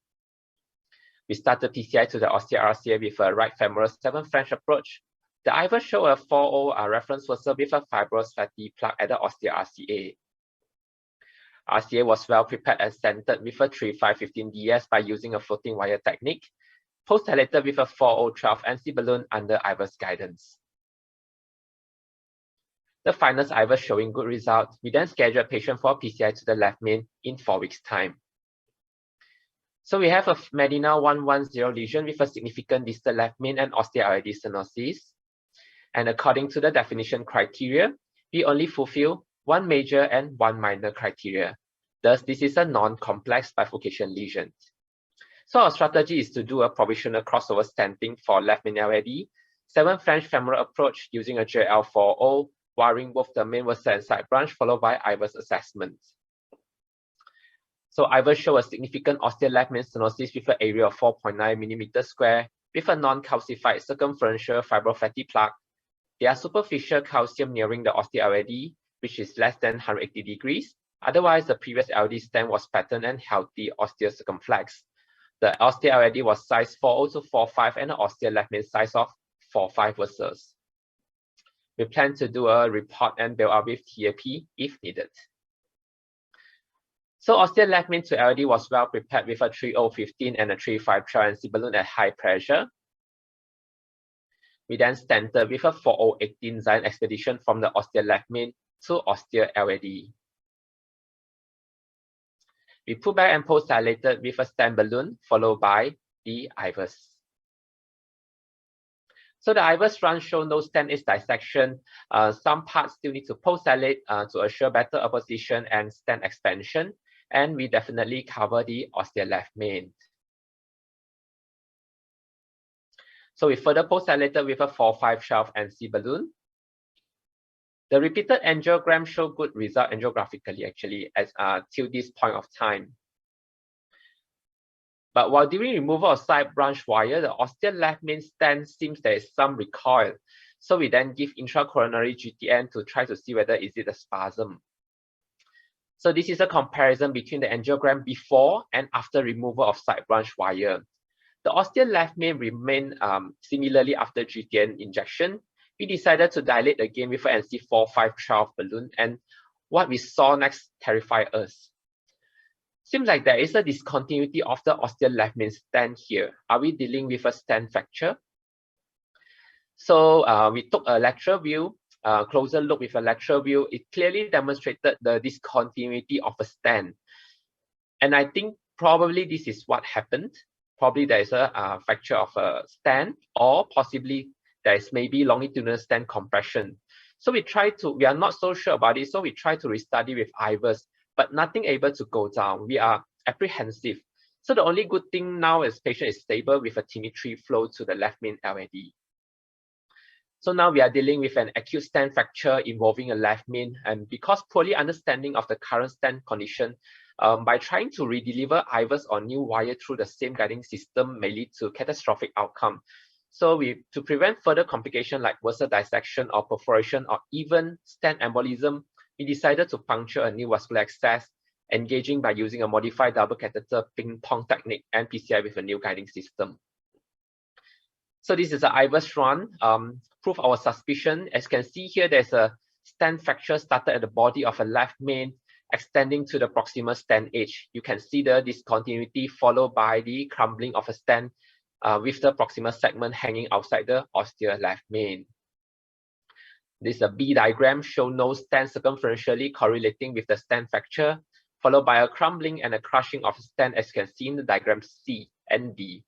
We started PCI to the osteoRCA with a right femoral 7 French approach. The IVUS show a 4.0 reference vessel with a fibrous fatty plaque at the osteoRCA. RCA was well prepared and centered with a 3.5/15 DS by using a floating wire technique, post-dilated with a 4.012 NC balloon under IVUS guidance. The finals IVUS showing good results. We then scheduled patient for PCI to the left main in 4 weeks' time. So we have a Medina 110 lesion with a significant distal left main and osteoid stenosis. And according to the definition criteria, we only fulfill 1 major and 1 minor criteria. Thus, this is a non-complex bifurcation lesion. So our strategy is to do a provisional crossover stenting for left main LAD, 7 French femoral approach using a JL40, wiring both the main vessel and side branch, followed by IVUS assessment. So IVUS show a significant osteal left main stenosis with an area of 4.9 mm² with a non-calcified circumferential fibrofatty plaque. There are superficial calcium nearing the osteoid, which is less than 180 degrees. Otherwise, the previous LD stent was patterned and healthy osteocircumflex. The osteoid was size 4.0 to 4.5 and the osteal left main size of 4.5 vessels. We plan to do a report and build up with TAP if needed. So osteal left main to LD was well prepared with a 3.015 and a 3.5 NC balloon at high pressure. We then stented with a 4.018 Zion expedition from the osteal left main to osteal LAD. We put back and post-dilated with a stent balloon followed by the IVUS. So the IVUS run show no stent edge dissection. Some parts still need to post-dilate to assure better apposition and stent expansion. And we definitely cover the osteal left main. So we further post-dilated with a 4.5 shelf NC balloon. The repeated angiogram show good result angiographically actually as till this point of time. But while during removal of side branch wire, the osteal left main stent seems there is some recoil. So we then give intracoronary GTN to try to see whether is it a spasm. So this is a comparison between the angiogram before and after removal of side branch wire. The osteal left main remained similarly after GTN injection. We decided to dilate again with an NC45 12 balloon, and what we saw next terrified us. Seems like there is a discontinuity of the osteal left main stent here. Are we dealing with a stent fracture? So we took a lateral view, closer look with a lateral view. It clearly demonstrated the discontinuity of a stent. And I think probably this is what happened. Probably there is a fracture of a stent, or possibly there is maybe longitudinal stent compression. So we are not so sure about it. So we try to restudy with IVUS, but nothing able to go down. We are apprehensive. So the only good thing now is patient is stable with a TIMI3 flow to the left main LAD. So now we are dealing with an acute stent fracture involving a left main, and because poorly understanding of the current stent condition, by trying to redeliver IVUS or new wire through the same guiding system may lead to catastrophic outcome. So to prevent further complication like vessel dissection or perforation or even stent embolism, we decided to puncture a new vascular access, engaging by using a modified double catheter ping pong technique and PCI with a new guiding system. So this is an IVUS run. Prove our suspicion. As you can see here, there's a stent fracture started at the body of a left main, extending to the proximal stent edge. You can see the discontinuity followed by the crumbling of a stent with the proximal segment hanging outside the osteal left main. This is a B diagram, show no stent circumferentially correlating with the stent fracture, followed by a crumbling and a crushing of a stent, as you can see in the diagram C and D.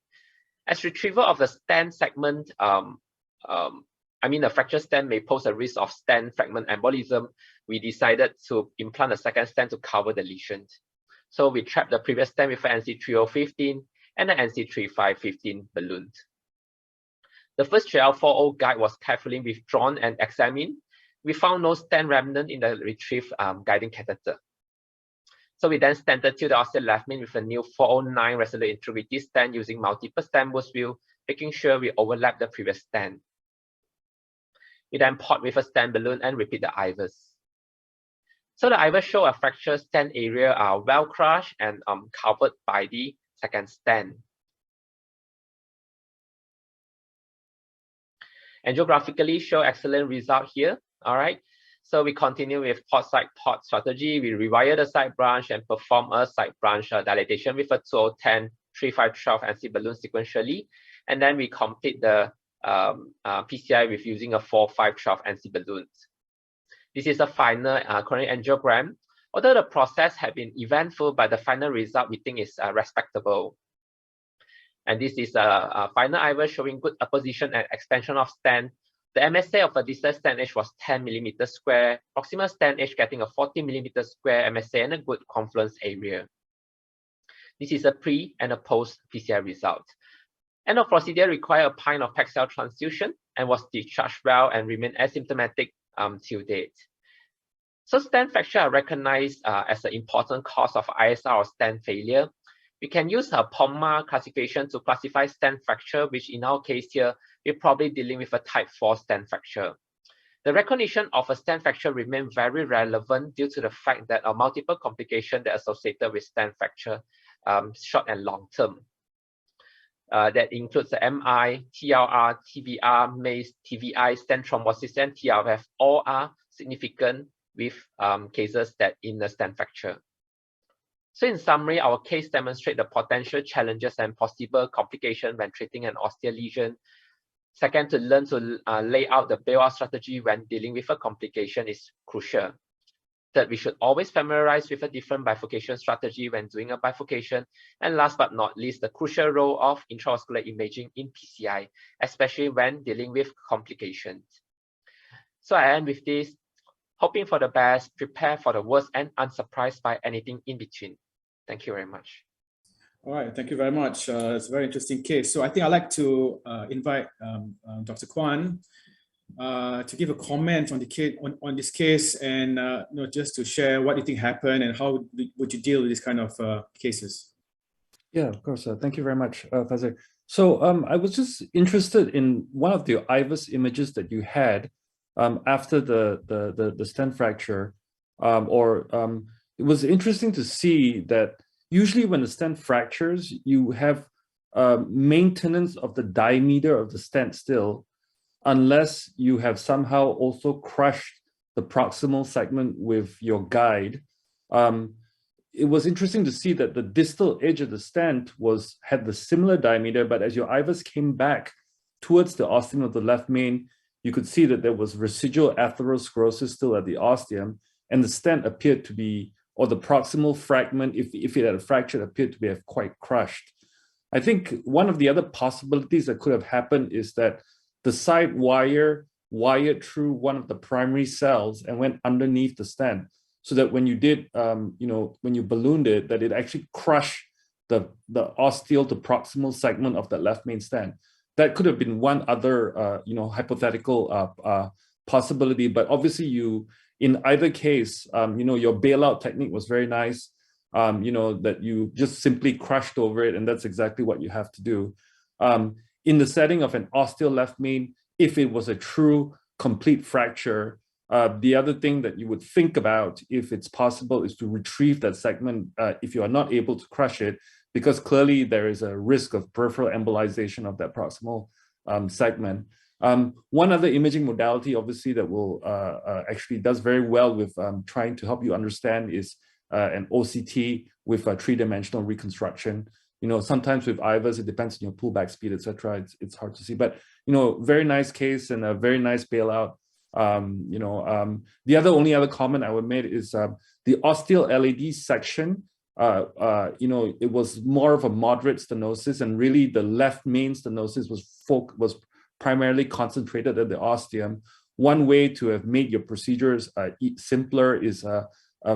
As retrieval of the stent segment, the fracture stent may pose a risk of stent fragment embolism. We decided to implant a second stent to cover the lesion. So we trapped the previous stent with an NC3015 and an NC3515 balloon. The first JL40 guide was carefully withdrawn and examined. We found no stent remnant in the retrieved guiding catheter. So we then stented to the osteal left main with a new 409 resolute integrity stent using multiple stent boost view, making sure we overlap the previous stent. We then port with a stent balloon and repeat the IVUS. So the IVUS show a fracture stent area are well crushed and covered by the second stent. Angiographically show excellent result here. All right. So we continue with port side port strategy. We rewire the side branch and perform a side branch dilatation with a 2010 3512 NC balloon sequentially. And then we complete the PCI with using a 4512 NC balloons. This is a final coronary angiogram. Although the process had been eventful, but the final result we think is respectable. And this is a final IVUS showing good apposition and extension of stent. The MSA of a distal stent edge was 10 mm square, proximal stent edge getting a 40 mm square MSA and a good confluence area. This is a pre and a post PCI result. End of procedure required a pint of PEG cell transfusion and was discharged well and remained asymptomatic till date. So stent fracture are recognized as an important cause of ISR or stent failure. We can use a POMA classification to classify stent fracture, which in our case here, we're probably dealing with a type 4 stent fracture. The recognition of a stent fracture remains very relevant due to the fact that multiple complications that are associated with stent fracture, short and long term. That includes the MI, TLR, TBR, MACE, TVI, stent thrombosis, and TRF. All are significant with cases that in the stent fracture. So in summary, our case demonstrates the potential challenges and possible complications when treating an osteal lesion. Second, to learn to lay out the bailout strategy when dealing with a complication is crucial. Third, we should always familiarize with a different bifurcation strategy when doing a bifurcation. And last but not least, the crucial role of intravascular imaging in PCI, especially when dealing with complications. So I end with this, hoping for the best, prepare for the worst, and unsurprised by anything in between. Thank you very much. All right, thank you very much. It's a very interesting case. So I think I'd like to invite Dr. Kwan to give a comment on the case, on this case, and just to share what you think happened and how would you deal with this kind of cases. Yeah, of course. Thank you very much, Fazil. So I was just interested in one of the IVUS images that you had after the stent fracture, it was interesting to see that usually when the stent fractures, you have maintenance of the diameter of the stent still, unless you have somehow also crushed the proximal segment with your guide. It was interesting to see that the distal edge of the stent had the similar diameter, but as your IVUS came back towards the ostium of the left main, you could see that there was residual atherosclerosis still at the ostium, and the stent appeared to be, or the proximal fragment, if it had a fracture, appeared to be quite crushed. I think one of the other possibilities that could have happened is that the side wire wired through one of the primary cells and went underneath the stent, so that when you did, when you ballooned it, that it actually crushed the ostial to proximal segment of the left main stent. That could have been one other, hypothetical possibility. But obviously, in either case, your bailout technique was very nice. That you just simply crushed over it, and that's exactly what you have to do. In the setting of an ostial left main, if it was a true complete fracture, the other thing that you would think about, if it's possible, is to retrieve that segment if you are not able to crush it, because clearly there is a risk of peripheral embolization of that proximal segment. One other imaging modality, obviously, that will actually does very well with trying to help you understand is an OCT with a three-dimensional reconstruction. Sometimes with IVUS, it depends on your pullback speed, etc. It's hard to see, but very nice case and a very nice bailout. The only other comment I would make is the ostial LAD section. It was more of a moderate stenosis, and really the left main stenosis was primarily concentrated at the ostium. One way to have made your procedures simpler is a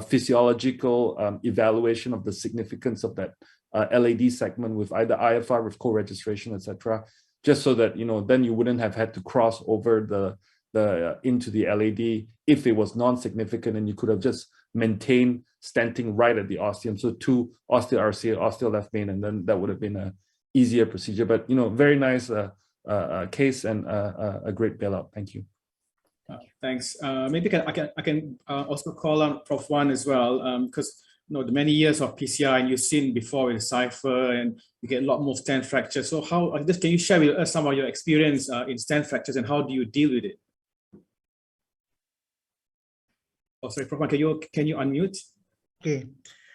physiological evaluation of the significance of that LAD segment with either IFR with co-registration, etc., just so that then you wouldn't have had to cross over into the LAD if it was non-significant, and you could have just maintained stenting right at the ostium. So 2 ostial RCA, ostial left main, and then that would have been an easier procedure. But very nice case and a great bailout. Thank you. Thanks. Maybe I can also call on Prof. Wan as well, because the many years of PCI and you've seen before with Cypher and you get a lot more stand fractures. So how just can you share with us some of your experience in stand fractures and how do you deal with it? Oh, sorry, Prof. Wan, can you unmute? Okay,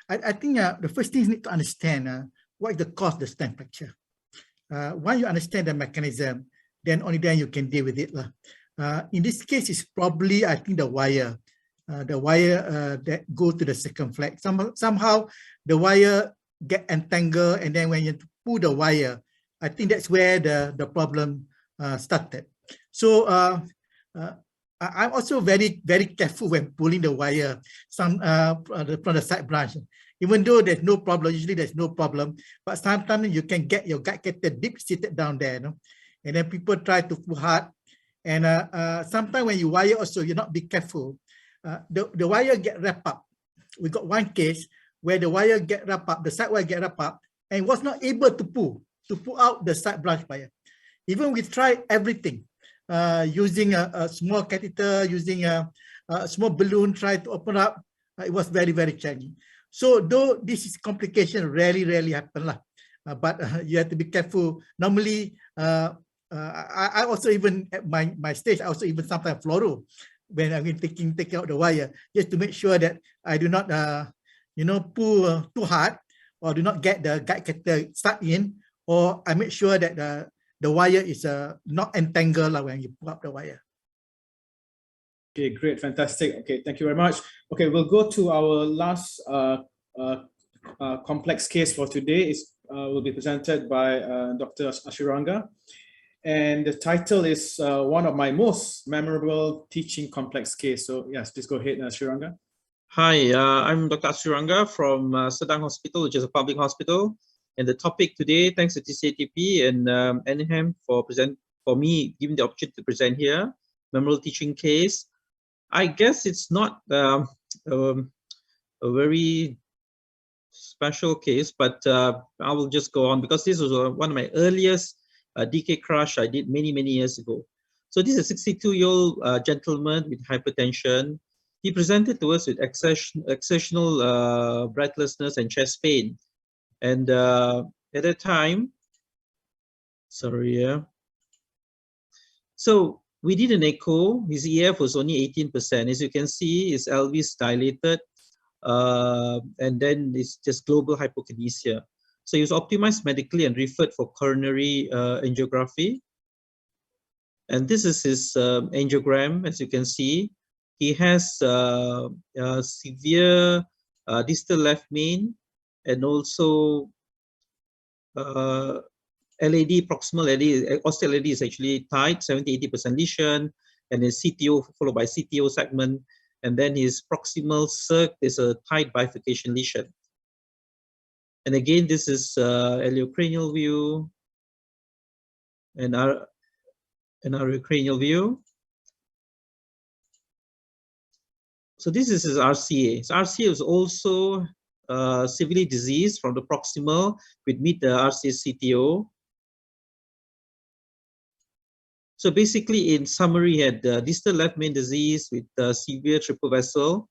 I think the first thing you need to understand what is the cause of the stand fracture. Once you understand the mechanism, then only then you can deal with it. In this case, it's probably, I think, the wire that go to the second flag. Somehow the wire get entangled, and then when you pull the wire, I think that's where the problem started. So I'm also very, very careful when pulling the wire from the side branch. Even though there's no problem, usually there's no problem, but sometimes you can get your guide cutter deep seated down there, and then people try to pull hard. And sometimes when you wire also, you not be careful. The wire get wrapped up. We got one case where the wire get wrapped up, the side wire get wrapped up, and was not able to pull out the side branch wire. Even we tried everything, using a small catheter, using a small balloon, try to open up. It was very, very challenging. So though this is complication, rarely happen but you have to be careful. Normally, I also even at my stage, I also even sometimes fluoro when I'm taking out the wire, just to make sure that I do not pull too hard or do not get the guide cutter stuck in, or I make sure that the wire is not entangled when you pull up the wire. Okay, great, fantastic. Okay, thank you very much. Okay, we'll go to our last complex case for today. Will be presented by Dr. Ashuranga. And the title is one of my most memorable teaching complex case. So yes, please go ahead, Ashuranga. Hi, I'm Dr. Ashuranga from Sedang Hospital, which is a public hospital. And the topic today, thanks to TCTAP and NHAM for me giving the opportunity to present here, memorable teaching case. I guess it's not a very special case, but I will just go on because this was one of my earliest DK crush I did many years ago. So this is a 62-year-old gentleman with hypertension. He presented to us with exertional breathlessness and chest pain. And at that time, so we did an echo. His EF was only 18%. As you can see, his LV is dilated, and then it's just global hypokinesia. So he was optimized medically and referred for coronary angiography. And this is his angiogram. As you can see, he has severe distal left main, and also LAD, proximal LAD, ostial LAD is actually tight, 70–80% lesion, and his CTO followed by CTO segment, and then his proximal circ is a tight bifurcation lesion. And again, this is iliocranial view and our cranial view. So this is his RCA. So RCA is also severely diseased from the proximal with mid RCA CTO. So basically, in summary, he had distal left main disease with severe triple vessel.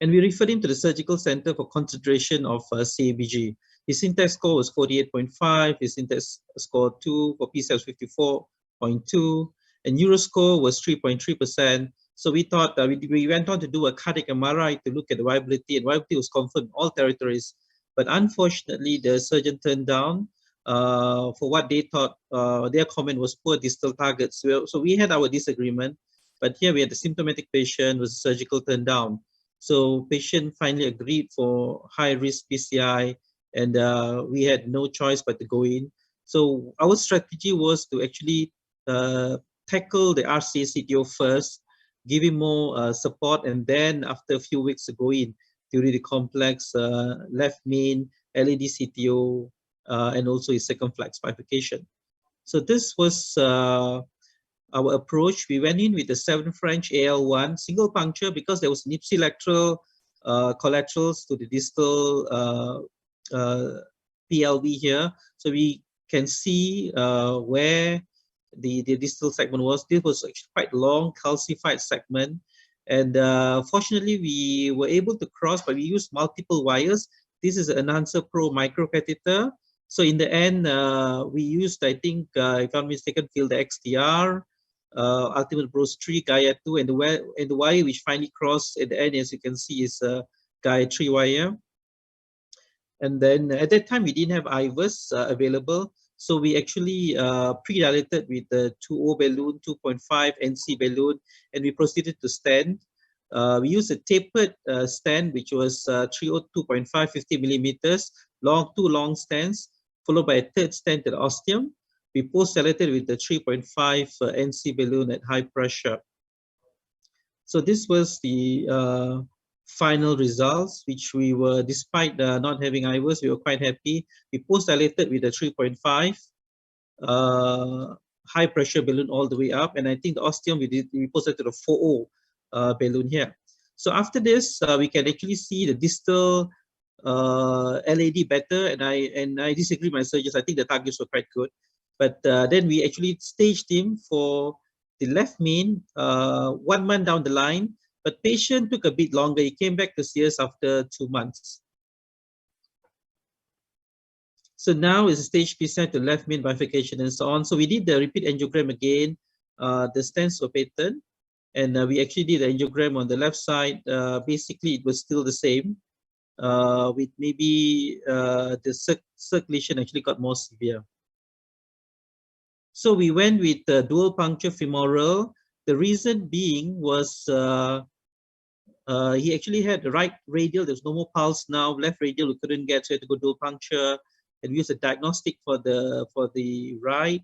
And we referred him to the surgical center for consideration of CABG. His syntax score was 48.5, his syntax score 2 for PCI was 54.2, and Euroscore was 3.3%. So we thought we went on to do a cardiac MRI to look at the viability, and viability was confirmed in all territories. But unfortunately, the surgeon turned down for what they thought their comment was poor distal targets. So we had our disagreement, but here we had the symptomatic patient with surgical turn down. So patient finally agreed for high risk PCI, and we had no choice but to go in. So our strategy was to actually tackle the RCA CTO first, give him more support, and then after a few weeks to go in during the complex left main, LAD CTO, and also his circumflex bifurcation. So this was our approach. We went in with the 7 French AL1 single puncture because there was an ipsilateral collaterals to the distal PLV here. So we can see where the distal segment was. This was actually quite long calcified segment, and fortunately we were able to cross, but we used multiple wires. This is an Enhancer Pro microcatheter. So in the end, we used, I think, if I'm mistaken, Field XTR, Ultimate Bros 3, Gaia 2, and the wire which finally crossed at the end, as you can see, is Gaia 3 wire. And then at that time, we didn't have IVUS available. So we actually pre-dilated with the 2O balloon, 2.5 NC balloon, and we proceeded to stent. We used a tapered stent, which was 302.5, 50 millimeters, two long stents, followed by a third stent at ostium. We post-dilated with the 3.5 NC balloon at high pressure. So this was the final results, which we were, despite not having IVUS, we were quite happy. We post-dilated with a 3.5 high pressure balloon all the way up, and I think the ostium we post-dilated a 4O balloon here. So after this, we can actually see the distal LAD better, and I disagree with my surgeons. I think the targets were quite good, but then we actually staged him for the left main 1 month down the line. But patient took a bit longer. He came back to see us after 2 months. So now is stage PCI to left main bifurcation and so on. So we did the repeat angiogram again. The stents were patent, and we actually did the angiogram on the left side. Basically, it was still the same, with maybe the circulation actually got more severe. So we went with dual puncture femoral. The reason being was he actually had the right radial. There's no more pulse now. Left radial we couldn't get, so we had to go dual puncture, and we used a diagnostic for the right,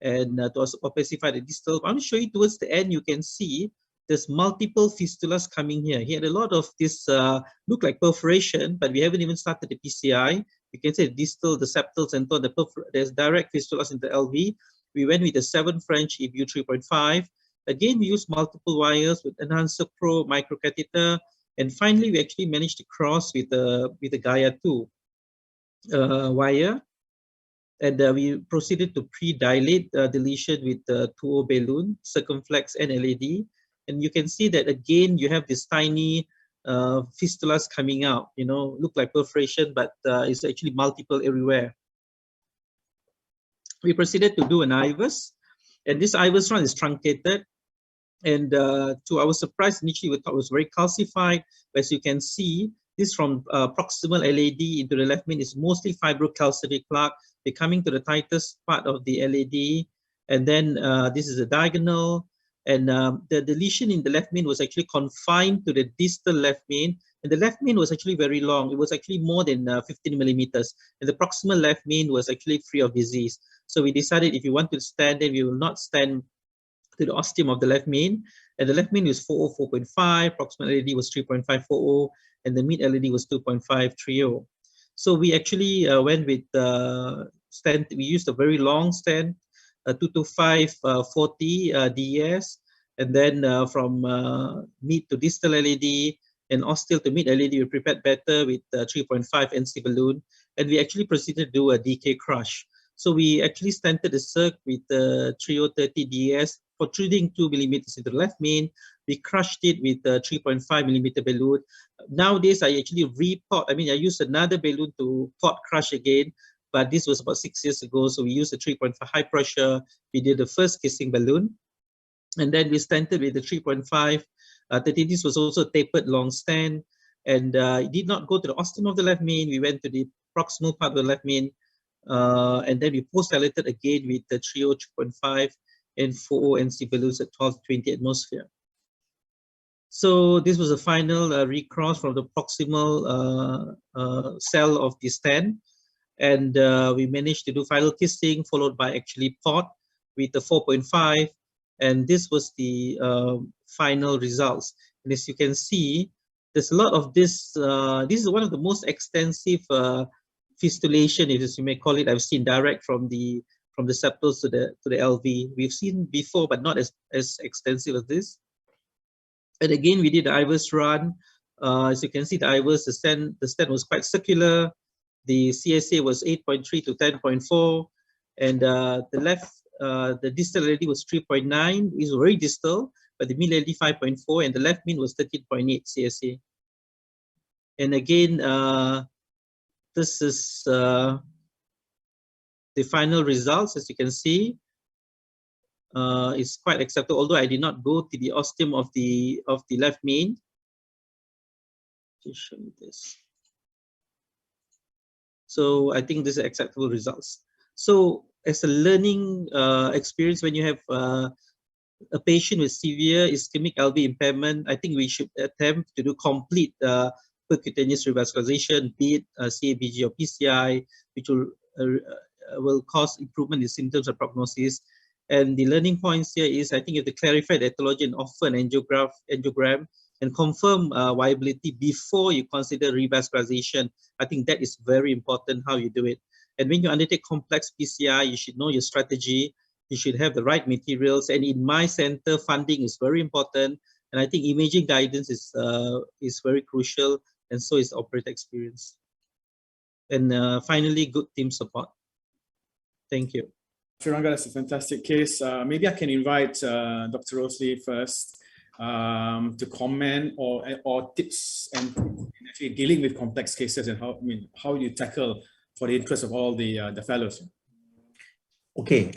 and to also specify the distal. I'm going to show you towards the end. You can see there's multiple fistulas coming here. He had a lot of this look like perforation, but we haven't even started the PCI. You can see the distal, the septals, and so on. There's direct fistulas in the LV. We went with the 7 French EBU 3.5. Again, we used multiple wires with Enhancer Pro microcatheter, and finally we actually managed to cross with the Gaia 2 wire, and we proceeded to pre-dilate the lesion with the 2O balloon, circumflex, and LAD. And you can see that again you have this tiny fistulas coming out. You know, look like perforation, but it's actually multiple everywhere. We proceeded to do an IVUS, and this IVUS run is truncated. And to our surprise, initially we thought it was very calcified. As you can see, this from proximal LAD into the left main is mostly fibrocalcific plaque. We're coming to the tightest part of the LAD, and then this is a diagonal. And the lesion in the left main was actually confined to the distal left main, and the left main was actually very long. It was actually more than 15 millimeters, and the proximal left main was actually free of disease. So we decided if you want to stand, then we will not stand to the ostium of the left main, and the left main was 404.5, proximal LAD was 3.540, and the mid LAD was 2.530. So we actually went with stent. We used a very long stent, 225/40 DES, and then from mid to distal LAD and ostial to mid LAD, we prepared better with 3.5 NC balloon, and we actually proceeded to do a DK crush. So we actually stented the circ with the 3030 DES, protruding 2 millimeters into the left main. We crushed it with a 3.5 millimeter balloon. Nowadays, I actually repot. I mean, I used another balloon to pot crush again, but this was about 6 years ago. So we used a 3.5 high pressure. We did the first kissing balloon, and then we stented with the 3.5. This was also a tapered long stent, and it did not go to the ostium of the left main. We went to the proximal part of the left main. And then we post-dilated again with the 3.5 and 4 NC balloons at 12 to 20 atmosphere. So this was the final recross from the proximal cell of the stent, and we managed to do final kissing followed by actually pot with the 4.5, and this was the final results. And as you can see, there's a lot of this. This is one of the most extensive fistulation, if you may call it, I've seen direct from the septals to the LV. We've seen before, but not as extensive as this. And again, we did the IVUS run. As you can see, the IVUS, the stent was quite circular. The CSA was 8.3 to 10.4, and the left the distal LAD was 3.9, is very distal, but the mean LAD 5.4, and the left mean was 13.8 CSA. And again, this is the final results, as you can see. Is quite acceptable, although I did not go to the ostium of the left main. Just show me this. So I think this is acceptable results. So as a learning experience, when you have a patient with severe ischemic LV impairment, I think we should attempt to do complete percutaneous revascularization, be it CABG or PCI, which will cause improvement in symptoms and prognosis. And the learning points here is, I think you have to clarify the etiology and offer an angiogram and confirm viability before you consider revascularization. I think that is very important how you do it. And when you undertake complex PCI, you should know your strategy. You should have the right materials. And in my center, funding is very important. And I think imaging guidance is very crucial, and so is operator experience. And finally, good team support. Thank you. Shuranga, that's a fantastic case. Maybe I can invite Dr. Rosalie first to comment or tips and actually dealing with complex cases, and how you tackle for the interest of all the fellows. Okay,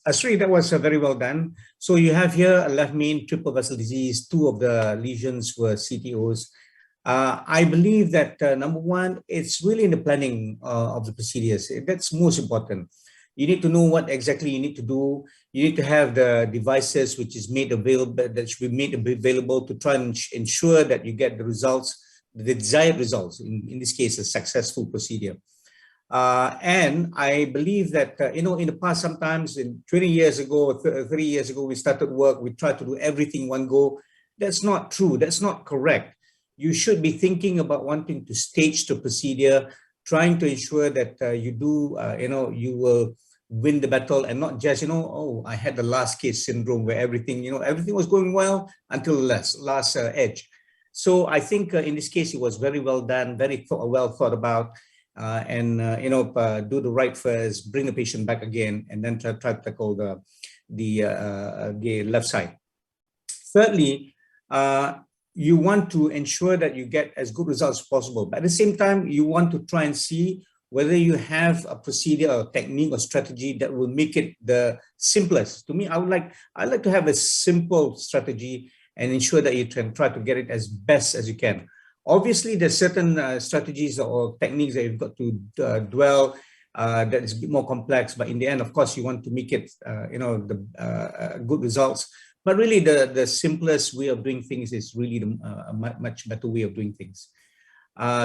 Asri, that was very well done. So you have here a left main triple vessel disease. 2 of the lesions were CTOs. I believe that number one, it's really in the planning of the procedures. That's most important. You need to know what exactly you need to do. You need to have the devices which is made available, that should be made available to try and ensure that you get the results, the desired results, in this case, a successful procedure. And I believe that, in the past, sometimes 20 years ago, 30 years ago, we started work, we tried to do everything one go. That's not true. That's not correct. You should be thinking about wanting to stage the procedure, trying to ensure that you do, you will win the battle, and not just, oh, I had the last case syndrome where everything, everything was going well until the last edge. So I think in this case, it was very well done, very well thought about, and do the right first, bring the patient back again, and then try to tackle the left side. Thirdly, you want to ensure that you get as good results as possible. But at the same time, you want to try and see whether you have a procedure or technique or strategy that will make it the simplest. To me, I'd like to have a simple strategy and ensure that you try to get it as best as you can. Obviously, there's certain strategies or techniques that you've got to dwell that is a bit more complex. But in the end, of course, you want to make it, good results. But really, the simplest way of doing things is really a much better way of doing things.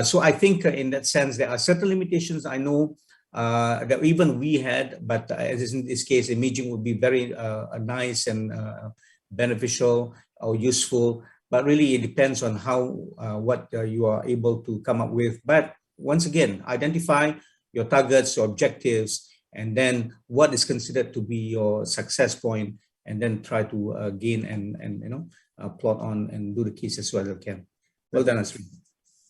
So I think in that sense, there are certain limitations I know that even we had, but as in this case, imaging would be very nice and beneficial or useful. But really, it depends on what you are able to come up with. But once again, identify your targets, your objectives, and then what is considered to be your success point, and then try to gain and plot on and do the case as well as you can. Well done, Asri.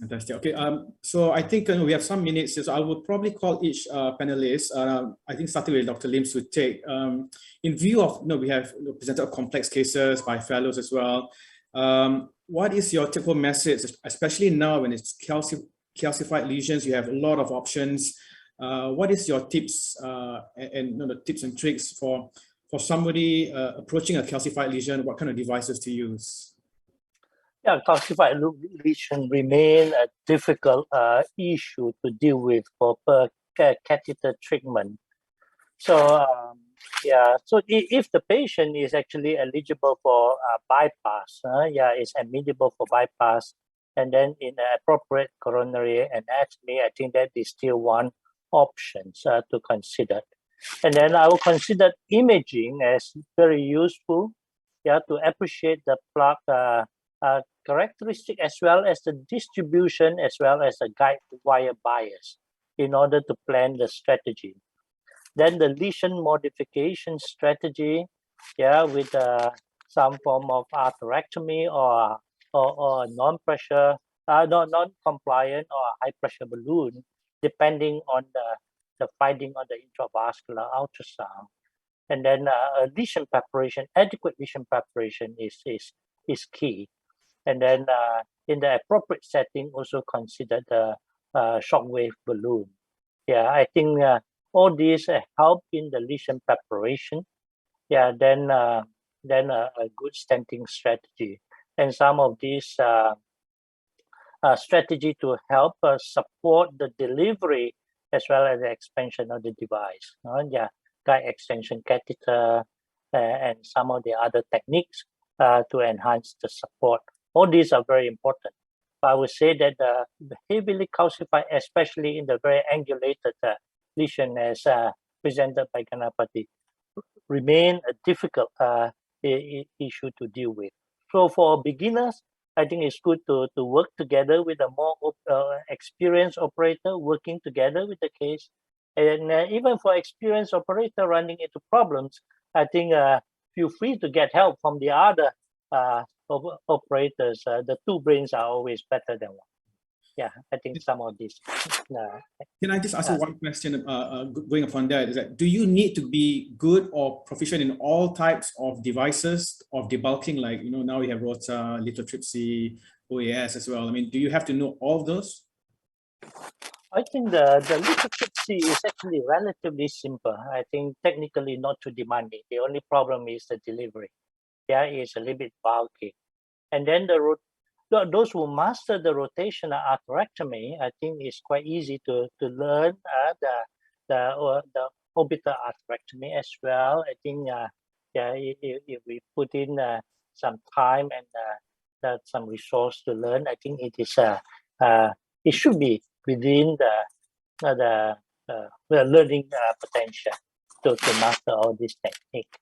Fantastic. Okay, so I think we have some minutes here, so I would probably call each panelist. I think starting with Dr. Lim to take. In view of, we have presented complex cases by fellows as well. What is your typical message, especially now when it's calcified lesions? You have a lot of options. What is your tips and the tips and tricks for somebody approaching a calcified lesion? What kind of devices to use? Yeah, calcified lesion remain a difficult issue to deal with for catheter treatment. So so if the patient is actually eligible for bypass, is admissible for bypass, and then in appropriate coronary anatomy, I think that is still one option to consider. And then I will consider imaging as very useful, to appreciate the plaque characteristic as well as the distribution, as well as the guide wire bias in order to plan the strategy. Then the lesion modification strategy, with some form of atherectomy or non-pressure, non-compliant or high pressure balloon, depending on the finding on the intravascular ultrasound. And then lesion preparation, adequate lesion preparation is key. And then in the appropriate setting, also consider the shockwave balloon. Yeah, I think all these help in the lesion preparation. Yeah, then a good stenting strategy, and some of these strategy to help support the delivery as well as the expansion of the device. Yeah, guide extension catheter and some of the other techniques to enhance the support. All these are very important. But I would say that the heavily calcified, especially in the very angulated lesion as presented by Ganapati, remain a difficult issue to deal with. So for beginners, I think it's good to work together with a more experienced operator, working together with the case. And even for experienced operator running into problems, I think feel free to get help from the other operators. The two brains are always better than one. Yeah, I think some of these. Can I just ask you one question going upon that? Is that, do you need to be good or proficient in all types of devices of debulking? Like, you know, now we have ROTA, lithotripsy, OAS as well. I mean, do you have to know all of those? I think the lithotripsy is actually relatively simple. I think technically not too demanding. The only problem is the delivery. Yeah, it's a little bit bulky. And then those who master the rotational atherectomy, I think it's quite easy to learn the orbital atherectomy as well. I think if we put in some time and some resource to learn, I think it is it should be within the learning potential to master all these techniques.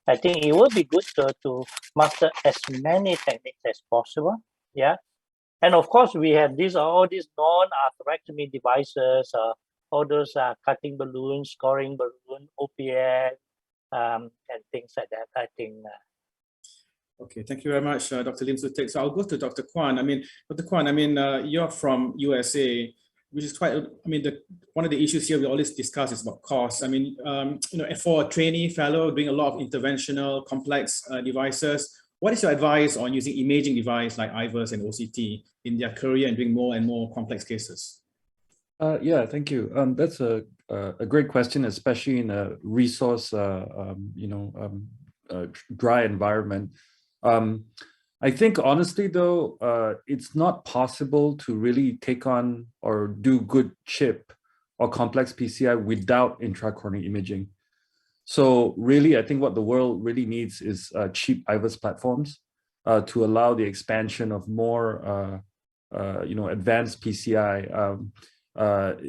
I think it would be good to master as many techniques as possible. Yeah, and of course we have all these non-atherectomy devices, all those cutting balloons, scoring balloon, OPN, and things like that. I think. Okay, thank you very much, Dr. Lim Sutek. So I'll go to Dr. Kwan. I mean, Dr. Kwan, I mean, you're from USA, which is quite. I mean, one of the issues here we always discuss is about cost. I mean, you know, for a trainee fellow doing a lot of interventional complex devices, what is your advice on using imaging device like IVUS and OCT in their career and doing more and more complex cases? Yeah, thank you. That's a great question, especially in a resource, dry environment. I think honestly, though, it's not possible to really take on or do good chip or complex PCI without intracorneal imaging. So really, I think what the world really needs is cheap IVUS platforms to allow the expansion of more, advanced PCI.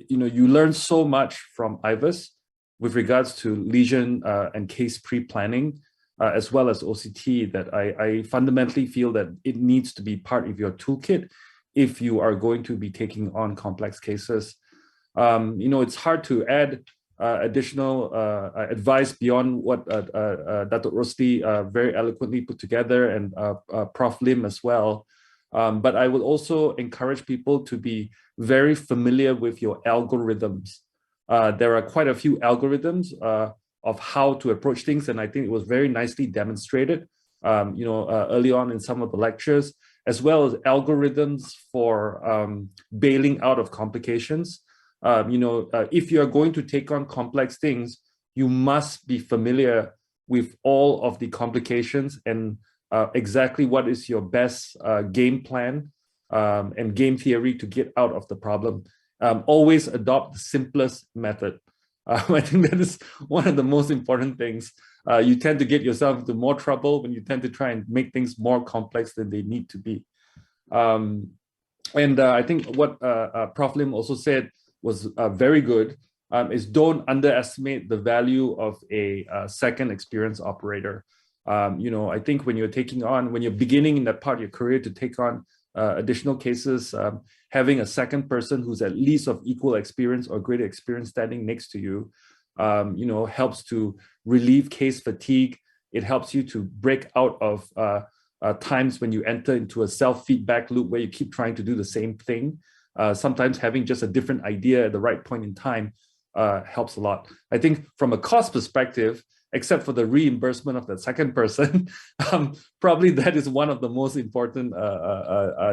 You learn so much from IVUS with regards to lesion and case pre-planning, as well as OCT, that I fundamentally feel that it needs to be part of your toolkit if you are going to be taking on complex cases. It's hard to add additional advice beyond what Dr. Rosli very eloquently put together, and Prof. Lim as well. But I would also encourage people to be very familiar with your algorithms. There are quite a few algorithms of how to approach things, and I think it was very nicely demonstrated, early on in some of the lectures, as well as algorithms for bailing out of complications. If you are going to take on complex things, you must be familiar with all of the complications and exactly what is your best game plan and game theory to get out of the problem. Always adopt the simplest method. I think that is one of the most important things. You tend to get yourself into more trouble when you tend to try and make things more complex than they need to be. I think what Prof. Lim also said was very good, is don't underestimate the value of a second experienced operator. I think when you're beginning in that part of your career to take on additional cases, having a second person who's at least of equal experience or greater experience standing next to you, helps to relieve case fatigue. It helps you to break out of times when you enter into a self-feedback loop where you keep trying to do the same thing. Sometimes having just a different idea at the right point in time helps a lot. I think from a cost perspective, except for the reimbursement of the second person, probably that is one of the most important,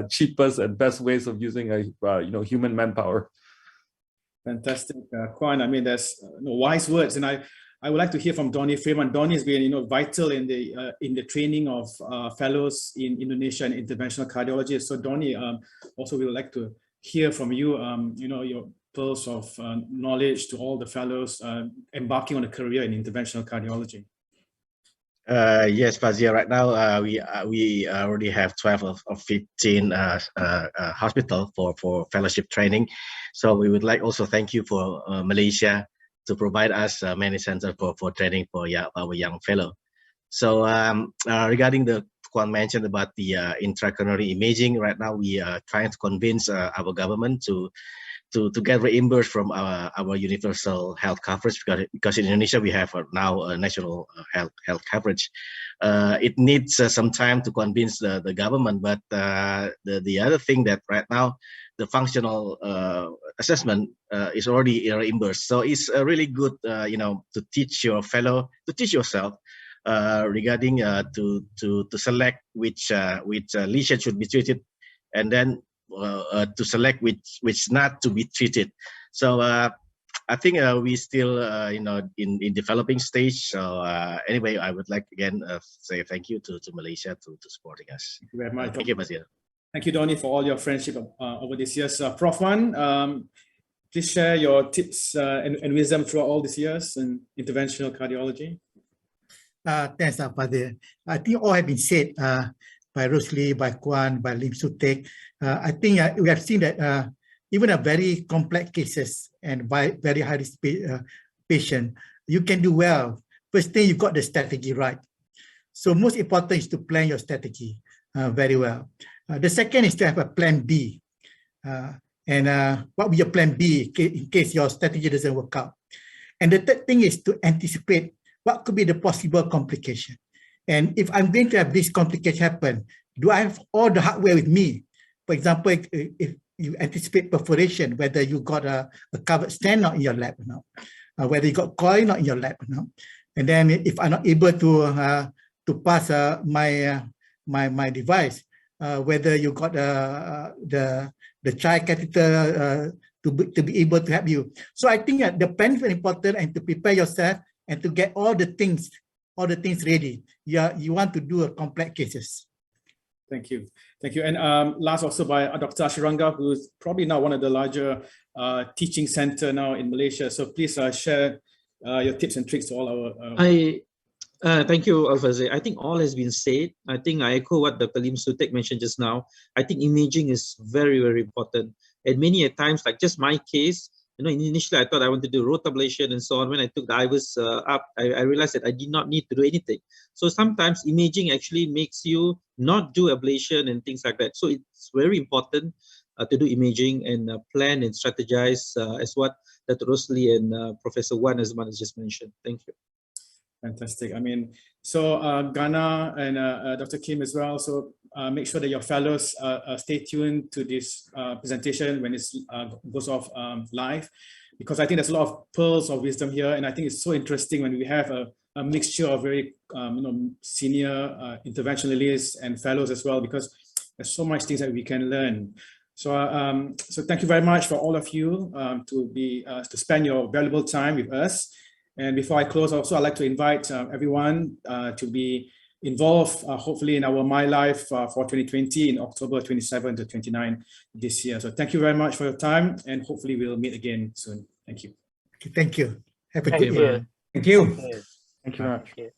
cheapest and best ways of using a human manpower. Fantastic, Kwan. I mean, there's wise words, and I would like to hear from Donnie Freeman. Donnie has been, vital in the training of fellows in Indonesia and interventional cardiology. So, Donnie, also we would like to hear from you. Your pearls of knowledge to all the fellows embarking on a career in interventional cardiology. Yes, Fazia. Right now, we already have 12 of 15 hospital for fellowship training. So we would like also thank you for Malaysia to provide us many centers for training for our young fellow. So regarding the Kwan mentioned about the intracoronary imaging, right now we are trying to convince our government to get reimbursed from our universal health coverage, because in Indonesia we have now a national health coverage. It needs some time to convince the government, but the other thing that right now the functional assessment is already reimbursed, so it's really good to teach your fellow, to teach yourself regarding to select which lesion should be treated, and then to select which not to be treated. So I think we still in developing stage. So anyway, I would like again say thank you to Malaysia to supporting us. Thank you very much. Thank you, Mazia. Thank you, Donnie, for all your friendship over these years. Prof. Wan, please share your tips and wisdom throughout all these years in interventional cardiology. Thanks, Father. I think all have been said by Rosli, by Kwan, by Lim Sutek. I think we have seen that even a very complex cases and by very high risk patient, you can do well. First thing, you got the strategy right. So most important is to plan your strategy very well. The second is to have a plan B. And what will your plan B in case your strategy doesn't work out? And the third thing is to anticipate what could be the possible complication. And if I'm going to have this complication happen, do I have all the hardware with me? For example, if you anticipate perforation, whether you got a covered stent not in your lab or not, whether you got coil not in your lab or not. And then if I'm not able to pass my device, whether you got the child catheter to be able to help you. So I think the plan is very important, and to prepare yourself and to get all the things ready. You want to do a complex cases. Thank you. Thank you. And last also by Dr. Ashiranga, who is probably now one of the larger teaching center now in Malaysia. So please share your tips and tricks to all our... Thank you, Alfaze. I think all has been said. I think I echo what Dr. Lim Sutek mentioned just now. I think imaging is very, very important. And many a times, like just my case, initially I thought I wanted to do root ablation and so on. When I took the IVUS up, I realized that I did not need to do anything. So sometimes imaging actually makes you not do ablation and things like that. So it's very important to do imaging and plan and strategize as what Dr. Rosli and Professor Wan Azman has just mentioned. Thank you. Fantastic. I mean, so Ghana and Dr. Kim as well. So make sure that your fellows stay tuned to this presentation when it goes off live, because I think there's a lot of pearls of wisdom here. And I think it's so interesting when we have a mixture of very senior interventionalists and fellows as well, because there's so much things that we can learn. So, so thank you very much for all of you to spend your valuable time with us. And before I close, also I'd like to invite everyone to be involved, hopefully, in our My Life for 2020 in October 27 to 29 this year. So thank you very much for your time, and hopefully we'll meet again soon. Thank you. Thank you. Have a good Thank you. day. Thank you. Thank you very much.